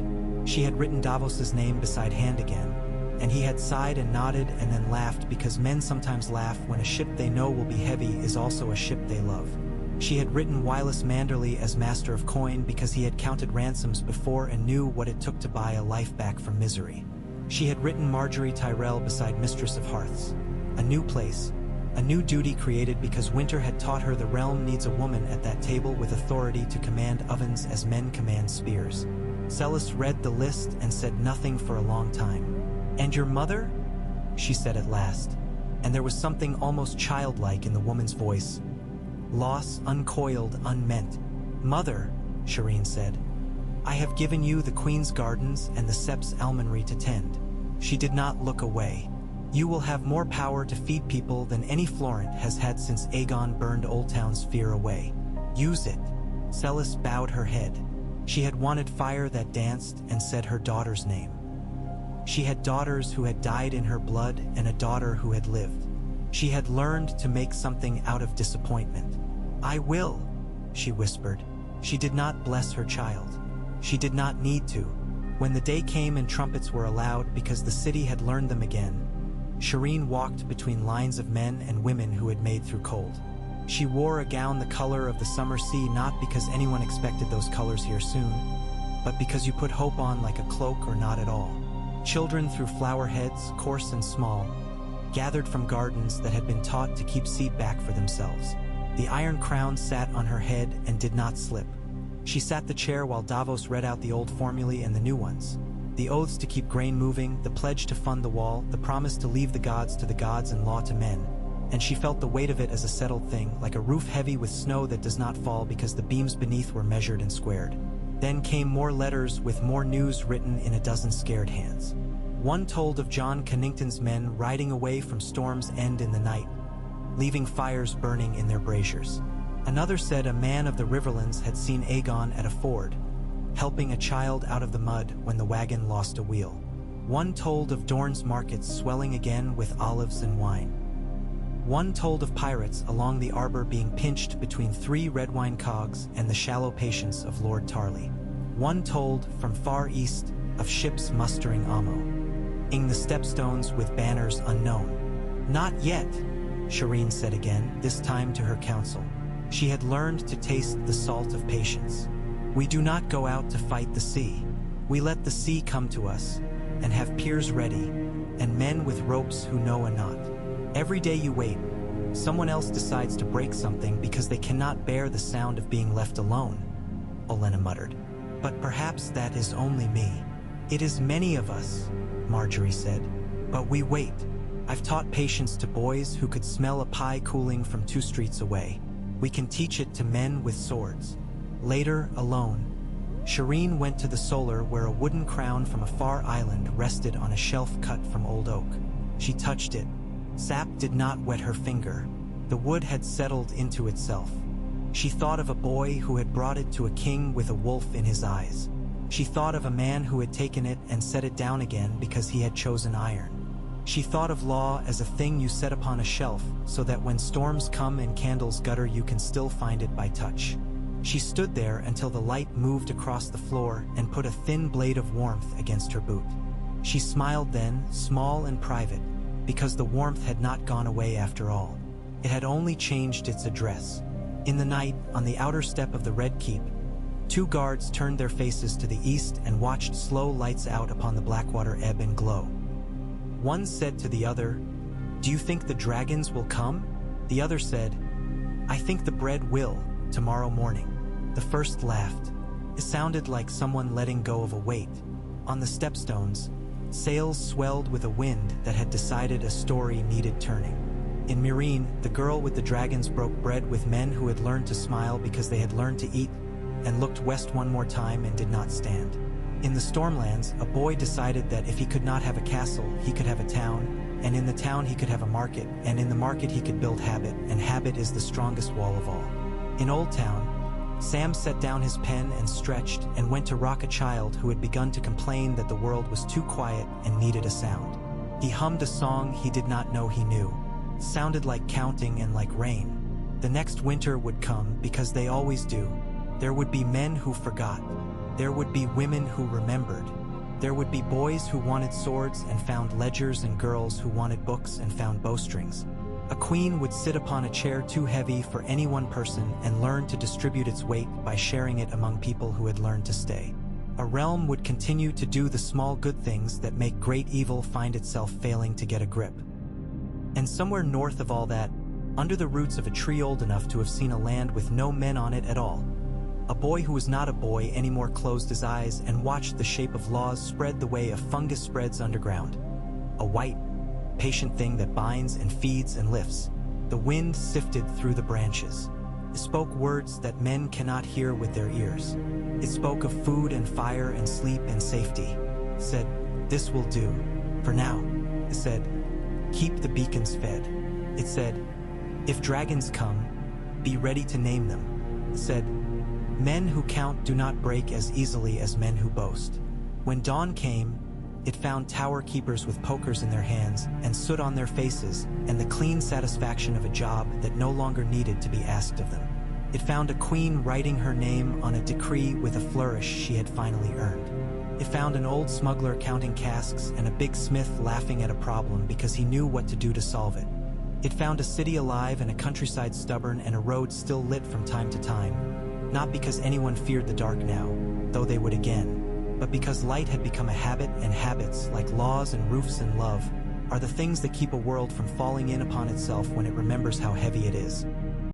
She had written Davos's name beside hand again, and he had sighed and nodded and then laughed because men sometimes laugh when a ship they know will be heavy is also a ship they love. She had written Wylis Manderley as master of coin because he had counted ransoms before and knew what it took to buy a life back from misery. She had written Marjorie Tyrell beside mistress of hearths. A new place, a new duty created because winter had taught her the realm needs a woman at that table with authority to command ovens as men command spears. Celis read the list and said nothing for a long time. "And your mother?" she said at last, and there was something almost childlike in the woman's voice. Loss uncoiled, unmeant. "Mother," Shireen said, "I have given you the Queen's Gardens and the Sep's Almonry to tend." She did not look away. "You will have more power to feed people than any Florent has had since Aegon burned Old Town's fear away. Use it." Celis bowed her head. She had wanted fire that danced and said her daughter's name. She had daughters who had died in her blood and a daughter who had lived. She had learned to make something out of disappointment. "I will," she whispered. She did not bless her child. She did not need to. When the day came and trumpets were allowed because the city had learned them again, Shireen walked between lines of men and women who had made through cold. She wore a gown the color of the summer sea not because anyone expected those colors here soon, but because you put hope on like a cloak or not at all. Children threw flower heads, coarse and small, gathered from gardens that had been taught to keep seed back for themselves. The iron crown sat on her head and did not slip. She sat the chair while Davos read out the old formulae and the new ones. The oaths to keep grain moving, the pledge to fund the wall, the promise to leave the gods to the gods and law to men. And she felt the weight of it as a settled thing, like a roof heavy with snow that does not fall because the beams beneath were measured and squared. Then came more letters with more news written in a dozen scared hands. One told of John Connington's men riding away from Storm's End in the night, leaving fires burning in their braziers. Another said a man of the Riverlands had seen Aegon at a ford, helping a child out of the mud when the wagon lost a wheel. One told of Dorne's markets swelling again with olives and wine. One told of pirates along the arbor being pinched between 3 red wine cogs and the shallow patience of Lord Tarley. One told, from far east, of ships mustering ammo, the stepstones with banners unknown. "Not yet," Shireen said again, this time to her council. She had learned to taste the salt of patience. "We do not go out to fight the sea. We let the sea come to us, and have piers ready, and men with ropes who know a knot. Every day you wait, someone else decides to break something because they cannot bear the sound of being left alone," Olenna muttered. "But perhaps that is only me." "It is many of us," Marjorie said. "But we wait. I've taught patience to boys who could smell a pie cooling from 2 streets away. We can teach it to men with swords." Later, alone, Shireen went to the solar where a wooden crown from a far island rested on a shelf cut from old oak. She touched it. Sap did not wet her finger. The wood had settled into itself. She thought of a boy who had brought it to a king with a wolf in his eyes. She thought of a man who had taken it and set it down again because he had chosen iron. She thought of law as a thing you set upon a shelf so that when storms come and candles gutter you can still find it by touch. She stood there until the light moved across the floor and put a thin blade of warmth against her boot. She smiled then, small and private, because the warmth had not gone away after all. It had only changed its address. In the night, on the outer step of the Red Keep, 2 guards turned their faces to the east and watched slow lights out upon the Blackwater ebb and glow. One said to the other, "Do you think the dragons will come?" The other said, "I think the bread will, tomorrow morning." The first laughed. It sounded like someone letting go of a weight. On the stepstones, sails swelled with a wind that had decided a story needed turning. In Meereen, the girl with the dragons broke bread with men who had learned to smile because they had learned to eat, and looked west one more time and did not stand. In the Stormlands, a boy decided that if he could not have a castle, he could have a town, and in the town he could have a market, and in the market he could build habit, and habit is the strongest wall of all. In Old Town, Sam set down his pen and stretched and went to rock a child who had begun to complain that the world was too quiet and needed a sound. He hummed a song he did not know he knew. Sounded like counting and like rain. The next winter would come because they always do. There would be men who forgot. There would be women who remembered. There would be boys who wanted swords and found ledgers, and girls who wanted books and found bowstrings. A queen would sit upon a chair too heavy for any one person and learn to distribute its weight by sharing it among people who had learned to stay. A realm would continue to do the small good things that make great evil find itself failing to get a grip. And somewhere north of all that, under the roots of a tree old enough to have seen a land with no men on it at all, a boy who was not a boy anymore closed his eyes and watched the shape of laws spread the way a fungus spreads underground. A white, patient thing that binds and feeds and lifts. The wind sifted through the branches. It spoke words that men cannot hear with their ears. It spoke of food and fire and sleep and safety. It said, "This will do. For now." It said, "Keep the beacons fed." It said, "If dragons come, be ready to name them." It said, "Men who count do not break as easily as men who boast." When dawn came, it found tower keepers with pokers in their hands and soot on their faces and the clean satisfaction of a job that no longer needed to be asked of them. It found a queen writing her name on a decree with a flourish she had finally earned. It found an old smuggler counting casks and a big smith laughing at a problem because he knew what to do to solve it. It found a city alive and a countryside stubborn and a road still lit from time to time, not because anyone feared the dark now, though they would again, but because light had become a habit, and habits, like laws and roofs and love, are the things that keep a world from falling in upon itself when it remembers how heavy it is.